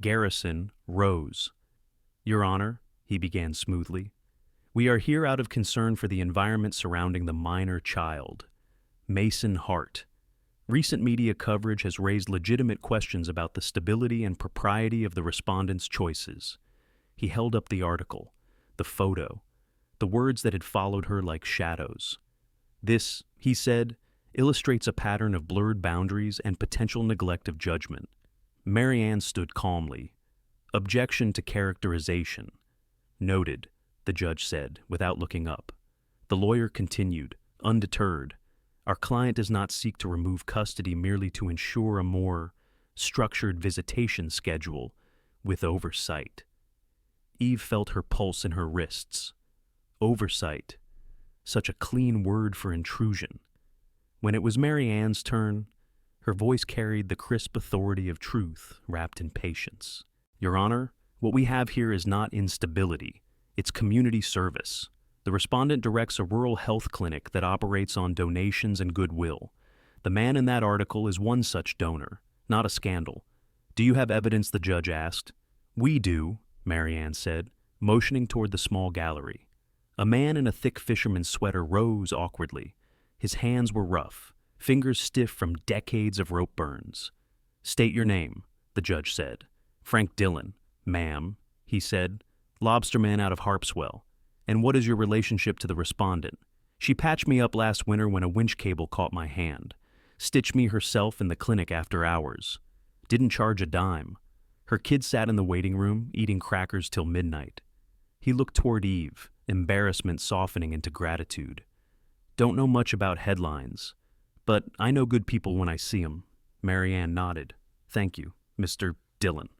Garrison rose. "Your Honor," he began smoothly, "we are here out of concern for the environment surrounding the minor child, Mason Hart. Recent media coverage has raised legitimate questions about the stability and propriety of the respondent's choices." He held up the article, the photo, the words that had followed her like shadows. "This," he said, "illustrates a pattern of blurred boundaries and potential neglect of judgment." Mary Ann stood calmly. "Objection to characterization." "Noted," the judge said, without looking up. The lawyer continued, undeterred. "Our client does not seek to remove custody merely to ensure a more structured visitation schedule with oversight." Eve felt her pulse in her wrists. Oversight. Such a clean word for intrusion. When it was Mary Ann's turn, her voice carried the crisp authority of truth wrapped in patience. "Your Honor, what we have here is not instability. It's community service. The respondent directs a rural health clinic that operates on donations and goodwill. The man in that article is one such donor, not a scandal. Do you have evidence?" the judge asked. "We do," Mary Ann said, motioning toward the small gallery. A man in a thick fisherman's sweater rose awkwardly. His hands were rough, fingers stiff from decades of rope burns. "State your name," the judge said. "Frank Dillon." "Ma'am," he said, "lobsterman out of Harpswell. And what is your relationship to the respondent?" "She patched me up last winter when a winch cable caught my hand. Stitched me herself in the clinic after hours. Didn't charge a dime. Her kids sat in the waiting room, eating crackers till midnight." He looked toward Eve, embarrassment softening into gratitude. "Don't know much about headlines, but I know good people when I see 'em." Mary Ann nodded. "Thank you, Mr. Dillon."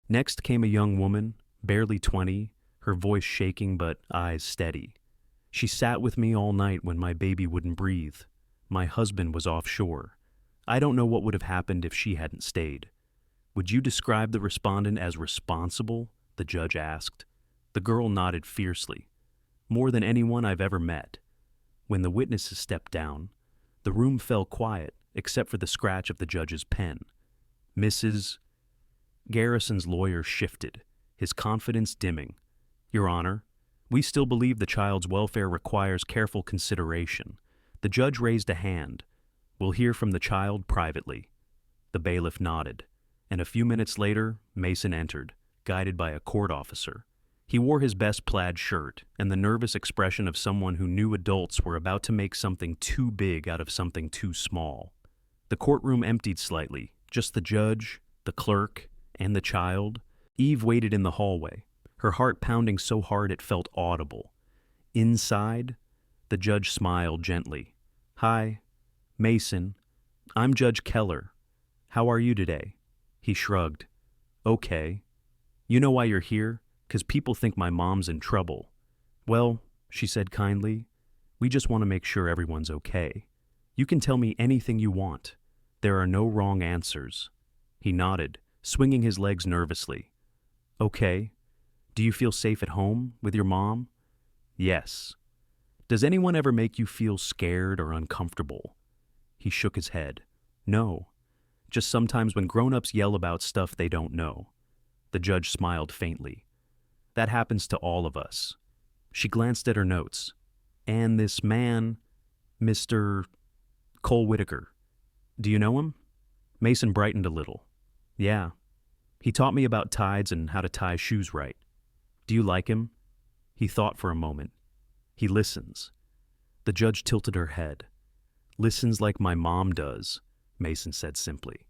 Next came a young woman, barely 20, her voice shaking but eyes steady. "She sat with me all night when my baby wouldn't breathe. My husband was offshore. I don't know what would have happened if she hadn't stayed." "Would you describe the respondent as responsible?" the judge asked. The girl nodded fiercely. "More than anyone I've ever met." When the witnesses stepped down, the room fell quiet except for the scratch of the judge's pen. Mrs. Garrison's lawyer shifted, his confidence dimming. "Your Honor, we still believe the child's welfare requires careful consideration." The judge raised a hand. "We'll hear from the child privately." The bailiff nodded, and a few minutes later, Mason entered, guided by a court officer. He wore his best plaid shirt and the nervous expression of someone who knew adults were about to make something too big out of something too small. The courtroom emptied slightly, just the judge, the clerk, and the child. Eve waited in the hallway, her heart pounding so hard it felt audible. Inside, the judge smiled gently. "Hi, Mason, I'm Judge Keller. How are you today? He shrugged. Okay. You know why you're here? 'Cause people think my mom's in trouble. Well, she said kindly, we just want to make sure everyone's okay. You can tell me anything you want. There are no wrong answers. He nodded, swinging his legs nervously. Okay. Do you feel safe at home with your mom? Yes. Does anyone ever make you feel scared or uncomfortable? He shook his head. No. Just sometimes when grown-ups yell about stuff they don't know. The judge smiled faintly. That happens to all of us. She glanced at her notes. And this man, Mr. Cole Whitaker. Do you know him? Mason brightened a little. Yeah. He taught me about tides and how to tie shoes right. Do you like him? He thought for a moment. He listens. The judge tilted her head. Listens like my mom does, Mason said simply.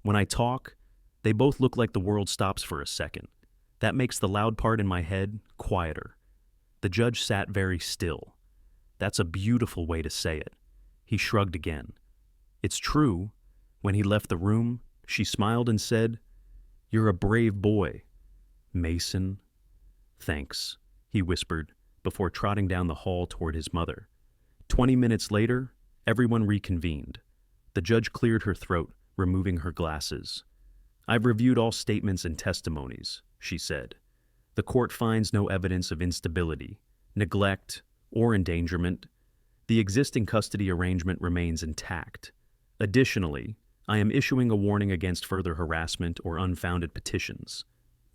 When I talk, they both look like the world stops for a second. That makes the loud part in my head quieter. The judge sat very still. That's a beautiful way to say it. He shrugged again. It's true. When he left the room, she smiled and said, You're a brave boy. Mason. Thanks, he whispered, before trotting down the hall toward his mother. 20 minutes later, everyone reconvened. The judge cleared her throat, removing her glasses. I've reviewed all statements and testimonies, she said. The court finds no evidence of instability, neglect, or endangerment. The existing custody arrangement remains intact. Additionally, I am issuing a warning against further harassment or unfounded petitions.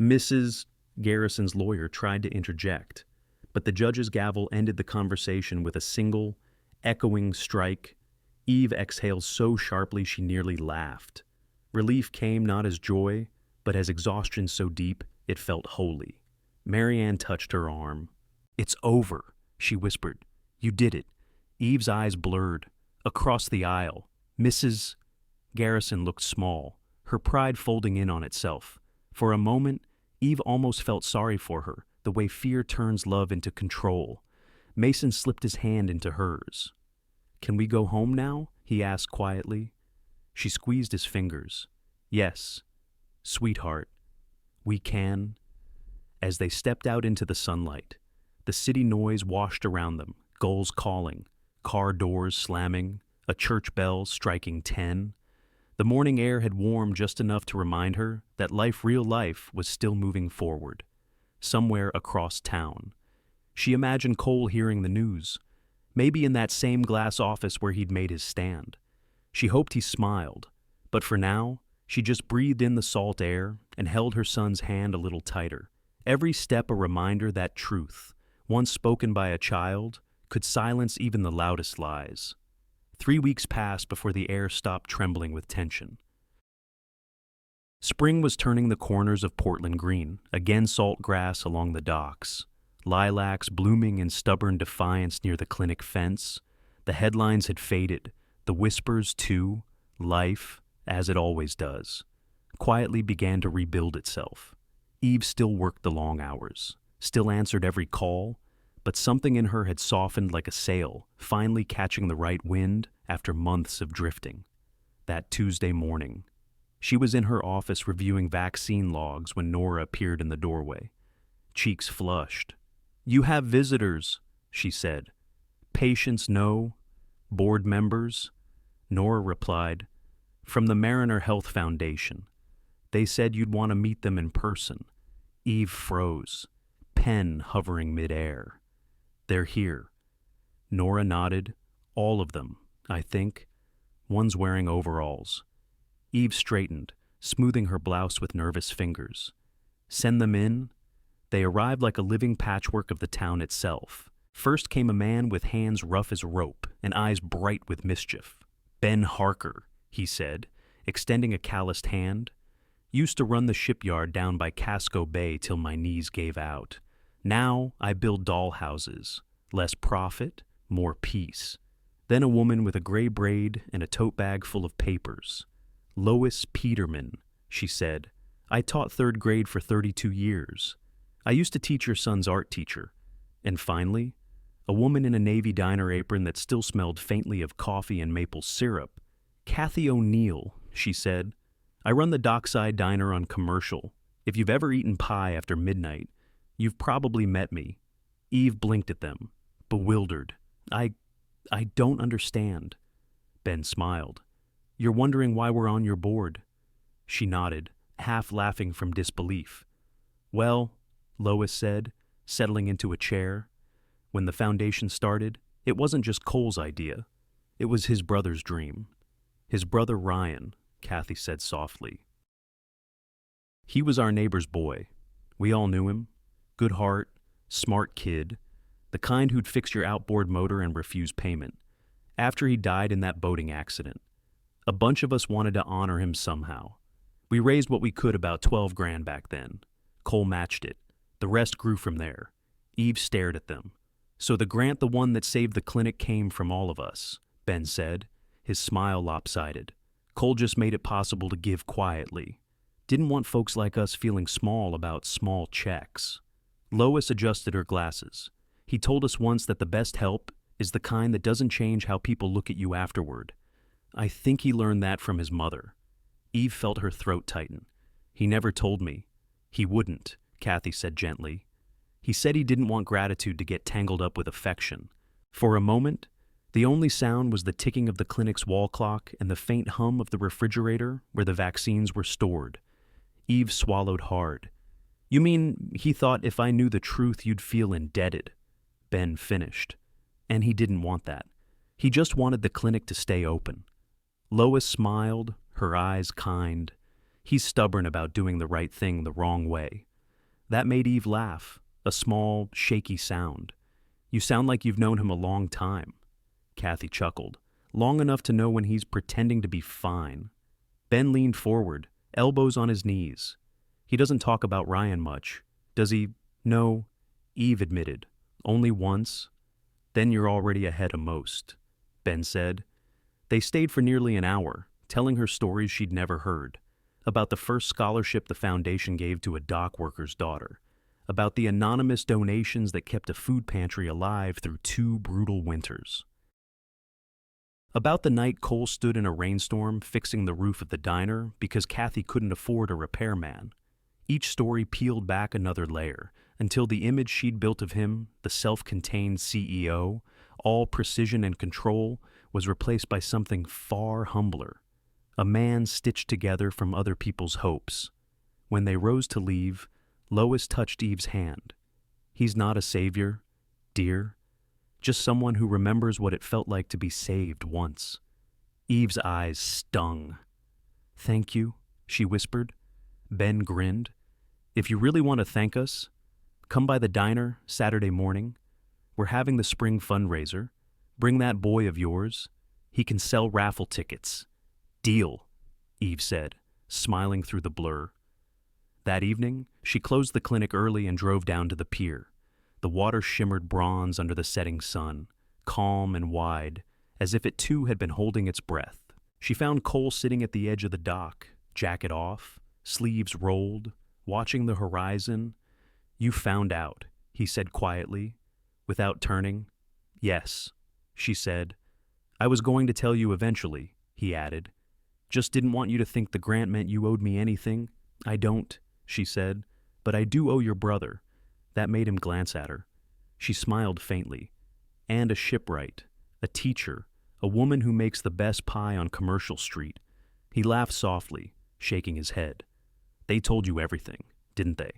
Mrs. Garrison's lawyer tried to interject, but the judge's gavel ended the conversation with a single, echoing strike. Eve exhaled so sharply she nearly laughed. Relief came not as joy, but as exhaustion so deep it felt holy. Marianne touched her arm. It's over, she whispered. You did it. Eve's eyes blurred. Across the aisle, Mrs. Garrison looked small, her pride folding in on itself. For a moment, Eve almost felt sorry for her, the way fear turns love into control. Mason slipped his hand into hers. Can we go home now? He asked quietly. She squeezed his fingers. Yes, sweetheart, we can. As they stepped out into the sunlight, the city noise washed around them, gulls calling, car doors slamming, a church bell striking 10. The morning air had warmed just enough to remind her that real life, was still moving forward, somewhere across town. She imagined Cole hearing the news, maybe in that same glass office where he'd made his stand. She hoped he smiled, but for now, she just breathed in the salt air and held her son's hand a little tighter. Every step a reminder that truth, once spoken by a child, could silence even the loudest lies. 3 weeks passed before the air stopped trembling with tension. Spring was turning the corners of Portland Green, again salt grass along the docks, lilacs blooming in stubborn defiance near the clinic fence. The headlines had faded, the whispers too. Life, as it always does, quietly began to rebuild itself. Eve still worked the long hours, still answered every call, but something in her had softened like a sail, finally catching the right wind after months of drifting. That Tuesday morning, she was in her office reviewing vaccine logs when Nora appeared in the doorway. Cheeks flushed. You have visitors, she said. Patients no. Board members? Nora replied, from the Mariner Health Foundation. They said you'd want to meet them in person. Eve froze, pen hovering midair. They're here. Nora nodded. All of them, I think. One's wearing overalls. Eve straightened, smoothing her blouse with nervous fingers. Send them in? They arrived like a living patchwork of the town itself. First came a man with hands rough as rope and eyes bright with mischief. Ben Harker, he said, extending a calloused hand. Used to run the shipyard down by Casco Bay till my knees gave out. Now I build dollhouses. Less profit, more peace. Then a woman with a gray braid and a tote bag full of papers. Lois Peterman, she said. I taught third grade for 32 years. I used to teach your son's art teacher. And finally, a woman in a Navy diner apron that still smelled faintly of coffee and maple syrup. "Kathy O'Neill," she said. "I run the Dockside Diner on Commercial. If you've ever eaten pie after midnight, you've probably met me." Eve blinked at them, bewildered. I don't understand." Ben smiled. "You're wondering why we're on your board." She nodded, half laughing from disbelief. "Well," Lois said, settling into a chair, "when the foundation started, it wasn't just Cole's idea. It was his brother's dream. His brother Ryan," Kathy said softly. "He was our neighbor's boy. We all knew him. Good heart, smart kid, the kind who'd fix your outboard motor and refuse payment. After he died in that boating accident, a bunch of us wanted to honor him somehow. We raised what we could, about 12 grand back then. Cole matched it. The rest grew from there." Eve stared at them. "So the grant, the one that saved the clinic, came from all of us," Ben said, his smile lopsided. "Cole just made it possible to give quietly. Didn't want folks like us feeling small about small checks." Lois adjusted her glasses. "He told us once that the best help is the kind that doesn't change how people look at you afterward. I think he learned that from his mother." Eve felt her throat tighten. "He never told me." "He wouldn't," Kathy said gently. "He said he didn't want gratitude to get tangled up with affection." For a moment, the only sound was the ticking of the clinic's wall clock and the faint hum of the refrigerator where the vaccines were stored. Eve swallowed hard. "You mean he thought if I knew the truth you'd feel indebted?" Ben finished. "And he didn't want that. He just wanted the clinic to stay open." Lois smiled, her eyes kind. "He's stubborn about doing the right thing the wrong way." That made Eve laugh, a small, shaky sound. "You sound like you've known him a long time." Kathy chuckled. "Long enough to know when he's pretending to be fine." Ben leaned forward, elbows on his knees. "He doesn't talk about Ryan much, does he?" "No," Eve admitted. "Only once." "Then you're already ahead of most," Ben said. They stayed for nearly an hour, telling her stories she'd never heard. About the first scholarship the foundation gave to a dock worker's daughter. About the anonymous donations that kept a food pantry alive through 2 brutal winters. About the night Cole stood in a rainstorm fixing the roof of the diner because Kathy couldn't afford a repairman. Each story peeled back another layer, until the image she'd built of him, the self-contained CEO, all precision and control, was replaced by something far humbler. A man stitched together from other people's hopes. When they rose to leave, Lois touched Eve's hand. "He's not a savior, dear. Just someone who remembers what it felt like to be saved once." Eve's eyes stung. "Thank you," she whispered. Ben grinned. "If you really want to thank us, come by the diner Saturday morning. We're having the spring fundraiser. Bring that boy of yours. He can sell raffle tickets." "Deal," Eve said, smiling through the blur. That evening, she closed the clinic early and drove down to the pier. The water shimmered bronze under the setting sun, calm and wide, as if it too had been holding its breath. She found Cole sitting at the edge of the dock, jacket off, sleeves rolled, watching the horizon. "You found out," he said quietly, without turning. "Yes," she said. "I was going to tell you eventually," he added. "Just didn't want you to think the grant meant you owed me anything." "I don't," she said, "but I do owe your brother." That made him glance at her. She smiled faintly. "And a shipwright, a teacher, a woman who makes the best pie on Commercial Street." He laughed softly, shaking his head. "They told you everything, didn't they?"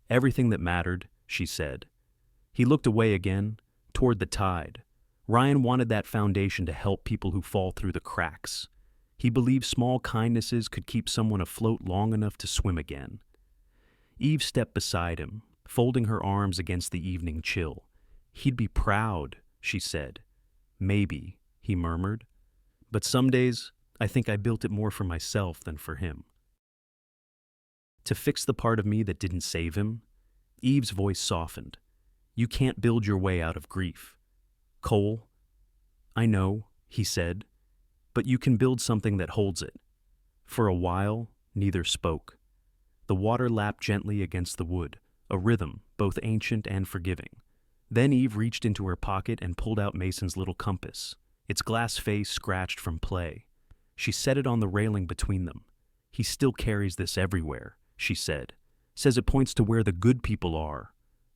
"Everything that mattered," she said. He looked away again, toward the tide. Ryan wanted that foundation to help people who fall through the cracks. He believed small kindnesses could keep someone afloat long enough to swim again. Eve stepped beside him, folding her arms against the evening chill. "He'd be proud," she said. "Maybe," he murmured. "But some days, I think I built it more for myself than for him." To fix the part of me that didn't save him, Eve's voice softened. "You can't build your way out of grief. Cole." "I know," he said, "but you can build something that holds it." For a while, neither spoke. The water lapped gently against the wood, a rhythm both ancient and forgiving. Then Eve reached into her pocket and pulled out Mason's little compass, its glass face scratched from play. She set it on the railing between them. "He still carries this everywhere," she said. "Says it points to where the good people are."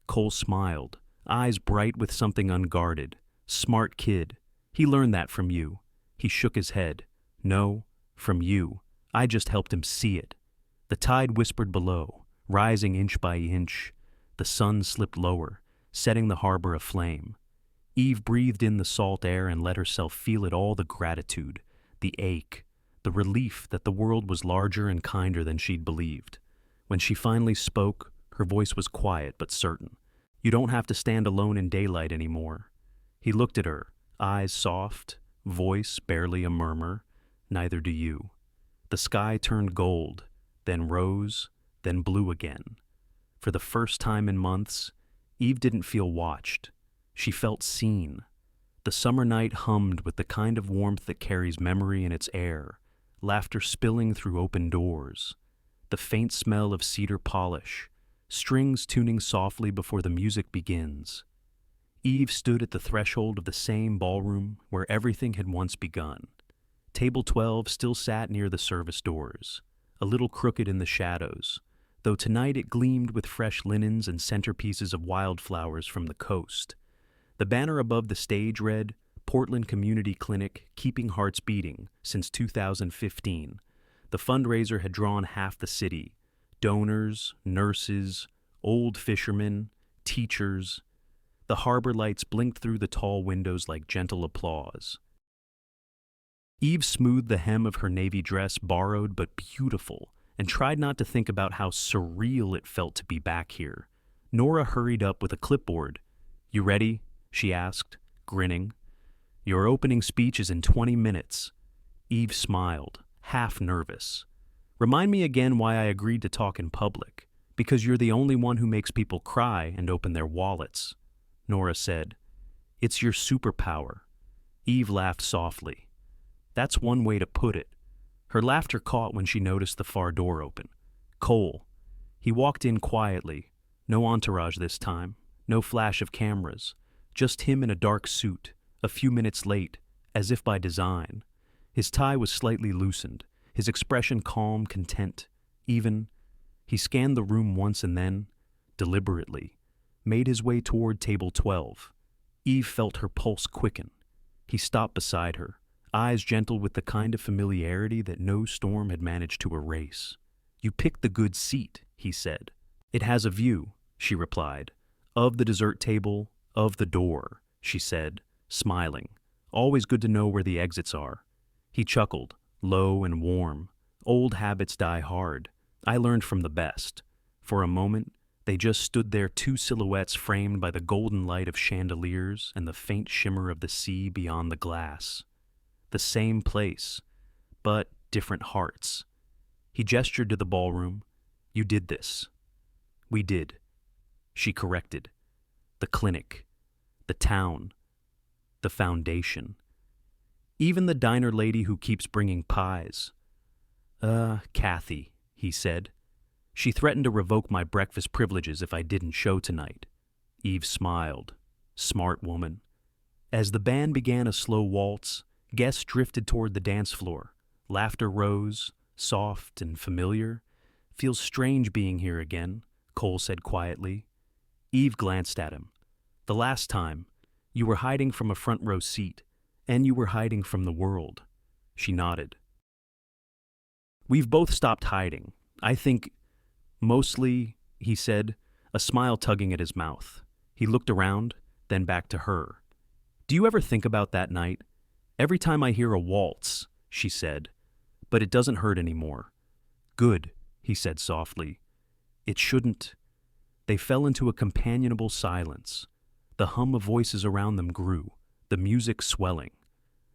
Cole smiled, eyes bright with something unguarded. "Smart kid. He learned that from you." He shook his head. "No, from you. I just helped him see it." The tide whispered below, rising inch by inch. The sun slipped lower, setting the harbor aflame. Eve breathed in the salt air and let herself feel it all, the gratitude, the ache, the relief that the world was larger and kinder than she'd believed. When she finally spoke, her voice was quiet but certain. "You don't have to stand alone in daylight anymore." He looked at her, eyes soft, voice barely a murmur. "Neither do you." The sky turned gold, then rose, then blue again. For the first time in months, Eve didn't feel watched. She felt seen. The summer night hummed with the kind of warmth that carries memory in its air, laughter spilling through open doors, the faint smell of cedar polish, strings tuning softly before the music begins. Eve stood at the threshold of the same ballroom where everything had once begun. Table 12 still sat near the service doors, a little crooked in the shadows, though tonight it gleamed with fresh linens and centerpieces of wildflowers from the coast. The banner above the stage read, "Portland Community Clinic, keeping hearts beating since 2015. The fundraiser had drawn half the city: donors, nurses, old fishermen, teachers. The harbor lights blinked through the tall windows like gentle applause. Eve smoothed the hem of her navy dress, borrowed but beautiful, and tried not to think about how surreal it felt to be back here. Nora hurried up with a clipboard. "You ready?" she asked, grinning. "Your opening speech is in 20 minutes. Eve smiled, half nervous. "Remind me again why I agreed to talk in public. Because you're the only one who makes people cry and open their wallets." Nora said, "It's your superpower." Eve laughed softly. "That's one way to put it." Her laughter caught when she noticed the far door open. Cole. He walked in quietly. No entourage this time, no flash of cameras. Just him in a dark suit, a few minutes late, as if by design. His tie was slightly loosened, his expression calm, content, even. He scanned the room once and then, deliberately, made his way toward table 12. Eve felt her pulse quicken. He stopped beside her, eyes gentle with the kind of familiarity that no storm had managed to erase. "You picked the good seat," he said. "It has a view," she replied. "Of the dessert table, of the door," she said, smiling. "Always good to know where the exits are." He chuckled, low and warm. "Old habits die hard. I learned from the best." For a moment, they just stood there, two silhouettes framed by the golden light of chandeliers and the faint shimmer of the sea beyond the glass. The same place, but different hearts. He gestured to the ballroom. "You did this." "We did." She corrected. "The clinic, the town, the foundation. Even the diner lady who keeps bringing pies." Kathy," he said. "She threatened to revoke my breakfast privileges if I didn't show tonight." Eve smiled. Smart woman. As the band began a slow waltz, guests drifted toward the dance floor. Laughter rose, soft and familiar. "Feels strange being here again," Cole said quietly. Eve glanced at him. "The last time, you were hiding from a front row seat, and you were hiding from the world." She nodded. "We've both stopped hiding. I think, mostly," he said, a smile tugging at his mouth. He looked around, then back to her. "Do you ever think about that night? Every time I hear a waltz," she said, "but it doesn't hurt anymore." "Good," he said softly. "It shouldn't." They fell into a companionable silence. The hum of voices around them grew, the music swelling.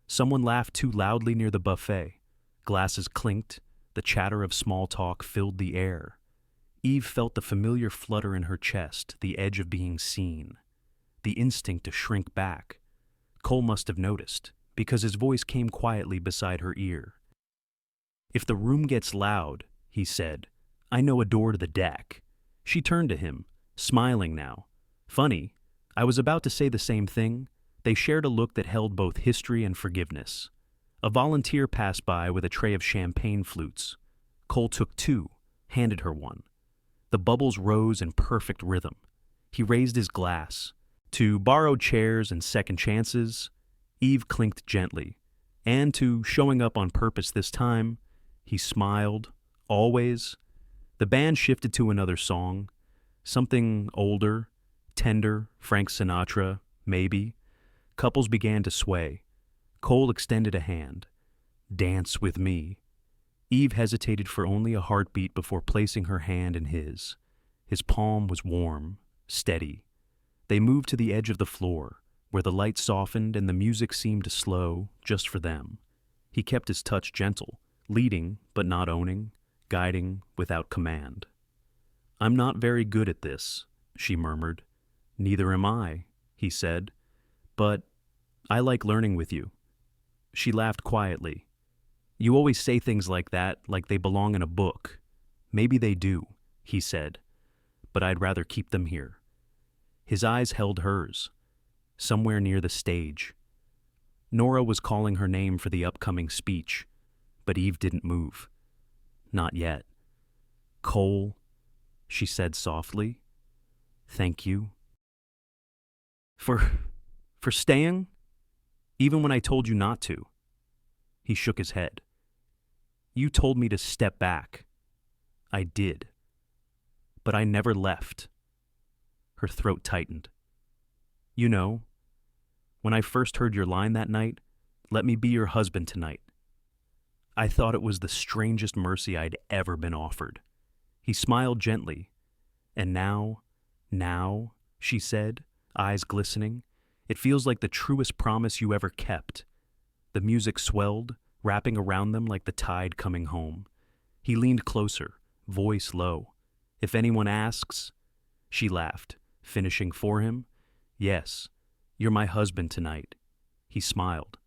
Someone laughed too loudly near the buffet. Glasses clinked, the chatter of small talk filled the air. Eve felt the familiar flutter in her chest, the edge of being seen. The instinct to shrink back. Cole must have noticed, because his voice came quietly beside her ear. "If the room gets loud," he said, "I know a door to the deck." She turned to him, smiling now. "Funny, I was about to say the same thing. They shared a look that held both history and forgiveness. A volunteer passed by with a tray of champagne flutes. Cole took two, handed her one. The bubbles rose in perfect rhythm. He raised his glass. To borrowed chairs and second chances, Eve clinked gently. And to showing up on purpose this time, he smiled, always. The band shifted to another song, something older, tender, Frank Sinatra, maybe. Couples began to sway. Cole extended a hand. Dance with me. Eve hesitated for only a heartbeat before placing her hand in his. His palm was warm, steady. They moved to the edge of the floor, where the light softened and the music seemed to slow just for them. He kept his touch gentle, leading but not owning, guiding without command. I'm not very good at this, she murmured. Neither am I, he said. But I like learning with you. She laughed quietly. You always say things like that, like they belong in a book. Maybe they do, he said, but I'd rather keep them here. His eyes held hers, somewhere near the stage. Nora was calling her name for the upcoming speech, but Eve didn't move. Not yet. Cole, she said softly. Thank you. For staying? Even when I told you not to. He shook his head. You told me to step back. I did. But I never left. Her throat tightened. You know, when I first heard your line that night, let me be your husband tonight, I thought it was the strangest mercy I'd ever been offered. He smiled gently. And now, she said, eyes glistening, it feels like the truest promise you ever kept. The music swelled, wrapping around them like the tide coming home. He leaned closer, voice low. If anyone asks, she laughed, finishing for him. Yes, you're my husband tonight. He smiled.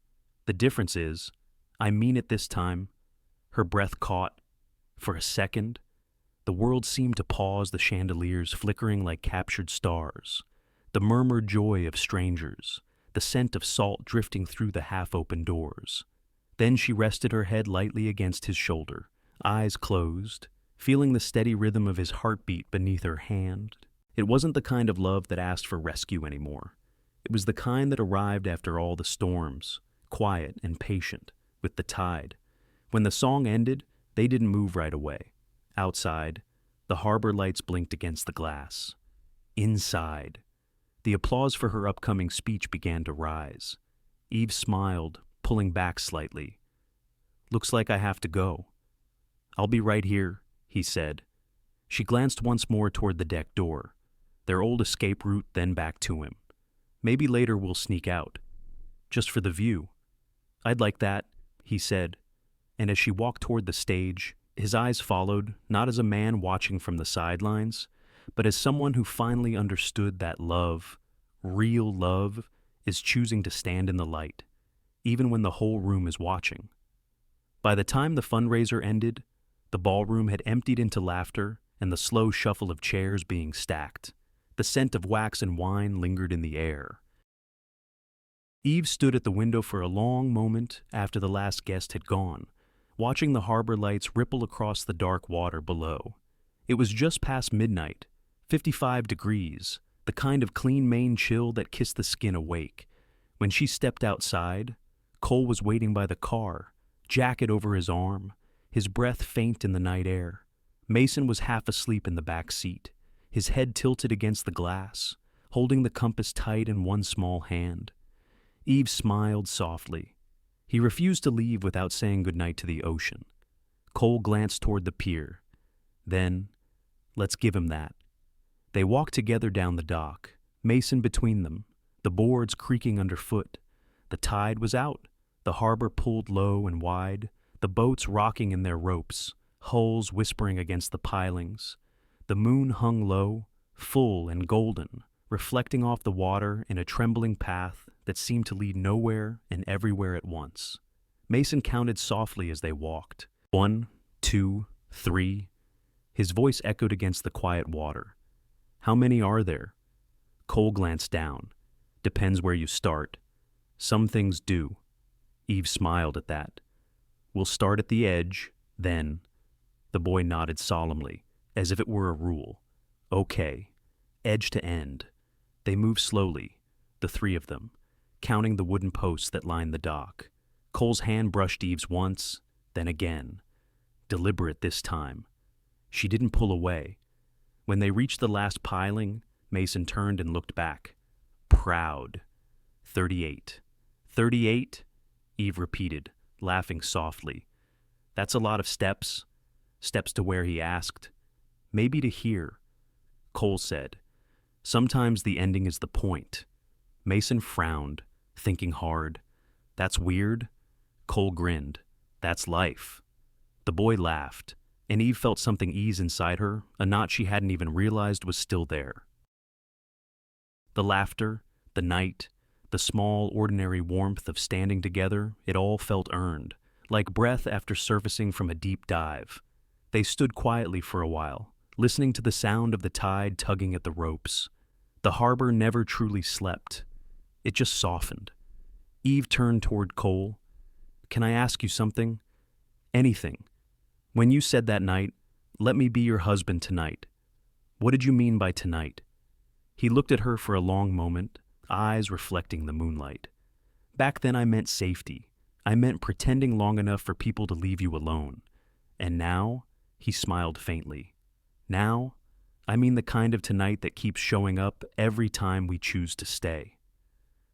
The difference is, I mean it this time. Her breath caught. For a second, the world seemed to pause, the chandeliers flickering like captured stars, the murmured joy of strangers, the scent of salt drifting through the half-open doors. Then she rested her head lightly against his shoulder, eyes closed, feeling the steady rhythm of his heartbeat beneath her hand. It wasn't the kind of love that asked for rescue anymore. It was the kind that arrived after all the storms, quiet and patient, with the tide. When the song ended, they didn't move right away. Outside, the harbor lights blinked against the glass. Inside, the applause for her upcoming speech began to rise. Eve smiled, pulling back slightly. Looks like I have to go. I'll be right here, he said. She glanced once more toward the deck door, their old escape route, then back to him. Maybe later we'll sneak out. Just for the view. I'd like that, he said. And as she walked toward the stage, his eyes followed, not as a man watching from the sidelines, but as someone who finally understood that love, real love, is choosing to stand in the light, even when the whole room is watching. By the time the fundraiser ended, the ballroom had emptied into laughter and the slow shuffle of chairs being stacked. The scent of wax and wine lingered in the air. Eve stood at the window for a long moment after the last guest had gone, watching the harbor lights ripple across the dark water below. It was just past midnight, 55 degrees, the kind of clean Maine chill that kissed the skin awake. When she stepped outside, Cole was waiting by the car, jacket over his arm, his breath faint in the night air. Mason was half asleep in the back seat, his head tilted against the glass, holding the compass tight in one small hand. Eve smiled softly. He refused to leave without saying goodnight to the ocean. Cole glanced toward the pier. Then, let's give him that. They walked together down the dock, Mason between them, the boards creaking underfoot. The tide was out, the harbor pulled low and wide, the boats rocking in their ropes, hulls whispering against the pilings. The moon hung low, full and golden, reflecting off the water in a trembling path that seemed to lead nowhere and everywhere at once. Mason counted softly as they walked. 1, 2, 3. His voice echoed against the quiet water. How many are there? Cole glanced down. Depends where you start. Some things do. Eve smiled at that. We'll start at the edge, then. The boy nodded solemnly, as if it were a rule. Okay. Edge to end. They moved slowly, the three of them, counting the wooden posts that lined the dock. Cole's hand brushed Eve's once, then again. Deliberate this time. She didn't pull away. When they reached the last piling, Mason turned and looked back. Proud. 38. 38? Eve repeated, laughing softly. That's a lot of steps. Steps to where he asked. Maybe to here. Cole said. Sometimes the ending is the point. Mason frowned, thinking hard. That's weird. Cole grinned. That's life. The boy laughed, and Eve felt something ease inside her, a knot she hadn't even realized was still there. The laughter, the night, the small, ordinary warmth of standing together, it all felt earned, like breath after surfacing from a deep dive. They stood quietly for a while, listening to the sound of the tide tugging at the ropes. The harbor never truly slept. It just softened. Eve turned toward Cole. Can I ask you something? Anything. When you said that night, let me be your husband tonight. What did you mean by tonight? He looked at her for a long moment, eyes reflecting the moonlight. Back then I meant safety. I meant pretending long enough for people to leave you alone. And now, he smiled faintly. Now, I mean the kind of tonight that keeps showing up every time we choose to stay.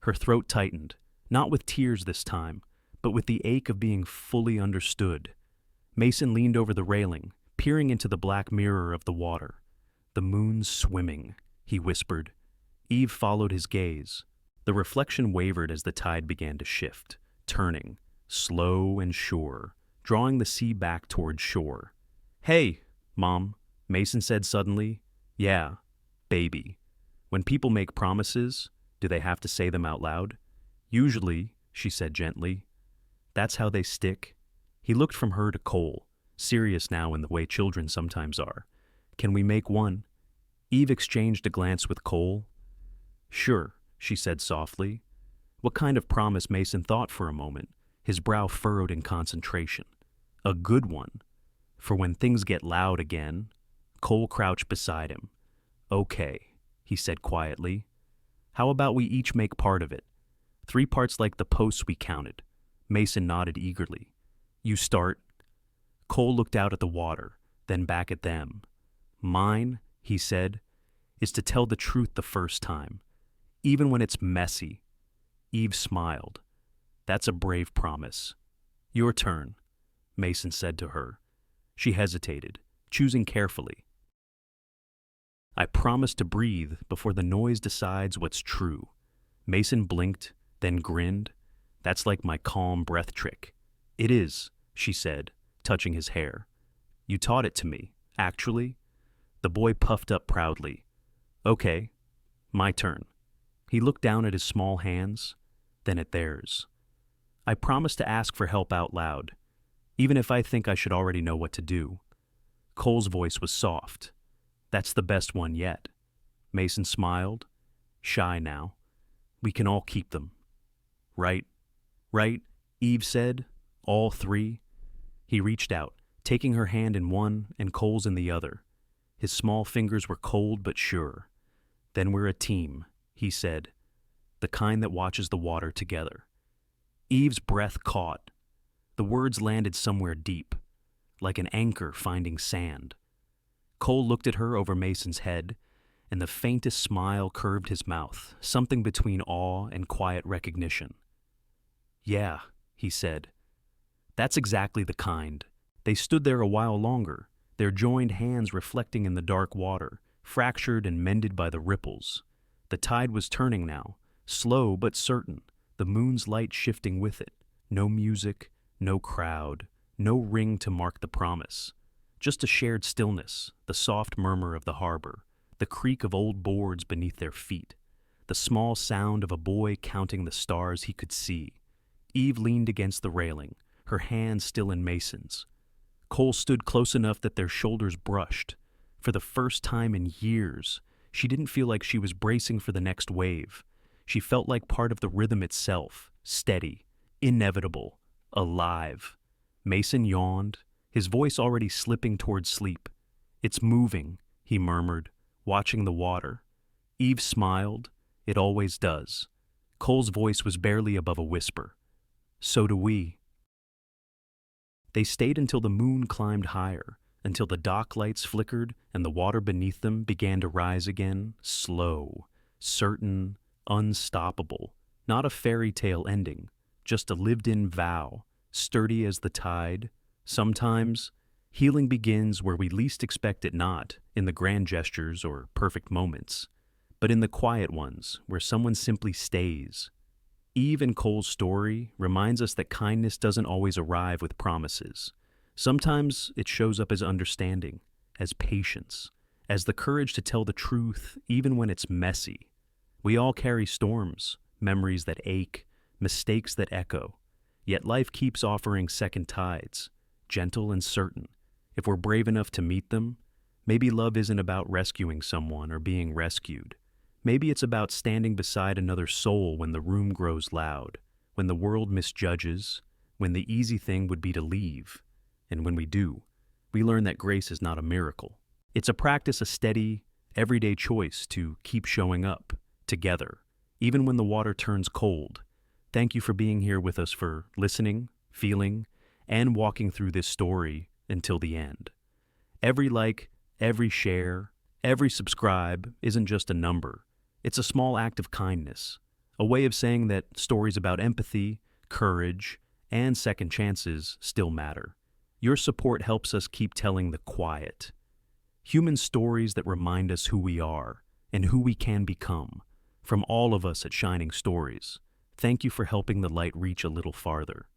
Her throat tightened, not with tears this time, but with the ache of being fully understood. Mason leaned over the railing, peering into the black mirror of the water. The moon's swimming, he whispered. Eve followed his gaze. The reflection wavered as the tide began to shift, turning, slow and sure, drawing the sea back toward shore. Hey, Mom, Mason said suddenly. Yeah, baby. When people make promises, do they have to say them out loud? Usually, she said gently. That's how they stick. He looked from her to Cole, serious now in the way children sometimes are. Can we make one? Eve exchanged a glance with Cole. Sure, she said softly. What kind of promise? Mason thought for a moment, his brow furrowed in concentration. A good one. For when things get loud again. Cole crouched beside him. Okay, he said quietly. How about we each make part of it? 3 parts like the posts we counted. Mason nodded eagerly. You start. Cole looked out at the water, then back at them. Mine, he said, is to tell the truth the first time, even when it's messy. Eve smiled. That's a brave promise. Your turn, Mason said to her. She hesitated, choosing carefully. I promise to breathe before the noise decides what's true. Mason blinked, then grinned. That's like my calm breath trick. It is, she said, touching his hair. You taught it to me, actually. The boy puffed up proudly. Okay, my turn. He looked down at his small hands, then at theirs. I promise to ask for help out loud, even if I think I should already know what to do. Cole's voice was soft. That's the best one yet. Mason smiled, shy now. We can all keep them. Right? Right? Eve said, all 3. He reached out, taking her hand in one and Cole's in the other. His small fingers were cold but sure. Then we're a team, he said, the kind that watches the water together. Eve's breath caught. The words landed somewhere deep, like an anchor finding sand. Cole looked at her over Mason's head, and the faintest smile curved his mouth, something between awe and quiet recognition. Yeah, he said. That's exactly the kind. They stood there a while longer, their joined hands reflecting in the dark water, fractured and mended by the ripples. The tide was turning now, slow but certain, the moon's light shifting with it. No music, no crowd, no ring to mark the promise. Just a shared stillness, the soft murmur of the harbor, the creak of old boards beneath their feet, the small sound of a boy counting the stars he could see. Eve leaned against the railing, her hand still in Mason's. Cole stood close enough that their shoulders brushed. For the first time in years, She didn't feel like she was bracing for the next wave. She felt like part of the rhythm itself, steady, inevitable, alive. Mason yawned, his voice already slipping towards sleep. "It's moving," he murmured, watching the water. Eve smiled. "It always does." Cole's voice was barely above a whisper. "So do we." They stayed until the moon climbed higher, until the dock lights flickered and the water beneath them began to rise again, slow, certain, unstoppable. Not a fairy tale ending, just a lived-in vow, sturdy as the tide. Sometimes, healing begins where we least expect it, not in the grand gestures or perfect moments, but in the quiet ones where someone simply stays. Eve and Cole's story reminds us that kindness doesn't always arrive with promises. Sometimes it shows up as understanding, as patience, as the courage to tell the truth even when it's messy. We all carry storms, memories that ache, mistakes that echo. Yet life keeps offering second tides, gentle and certain. If we're brave enough to meet them, maybe love isn't about rescuing someone or being rescued. Maybe it's about standing beside another soul when the room grows loud, when the world misjudges, when the easy thing would be to leave. And when we do, we learn that grace is not a miracle. It's a practice, a steady, everyday choice to keep showing up, together, even when the water turns cold. Thank you for being here with us, for listening, feeling, and walking through this story until the end. Every like, every share, every subscribe isn't just a number. It's a small act of kindness, a way of saying that stories about empathy, courage, and second chances still matter. Your support helps us keep telling the quiet, human stories that remind us who we are and who we can become. From all of us at Shining Stories, thank you for helping the light reach a little farther.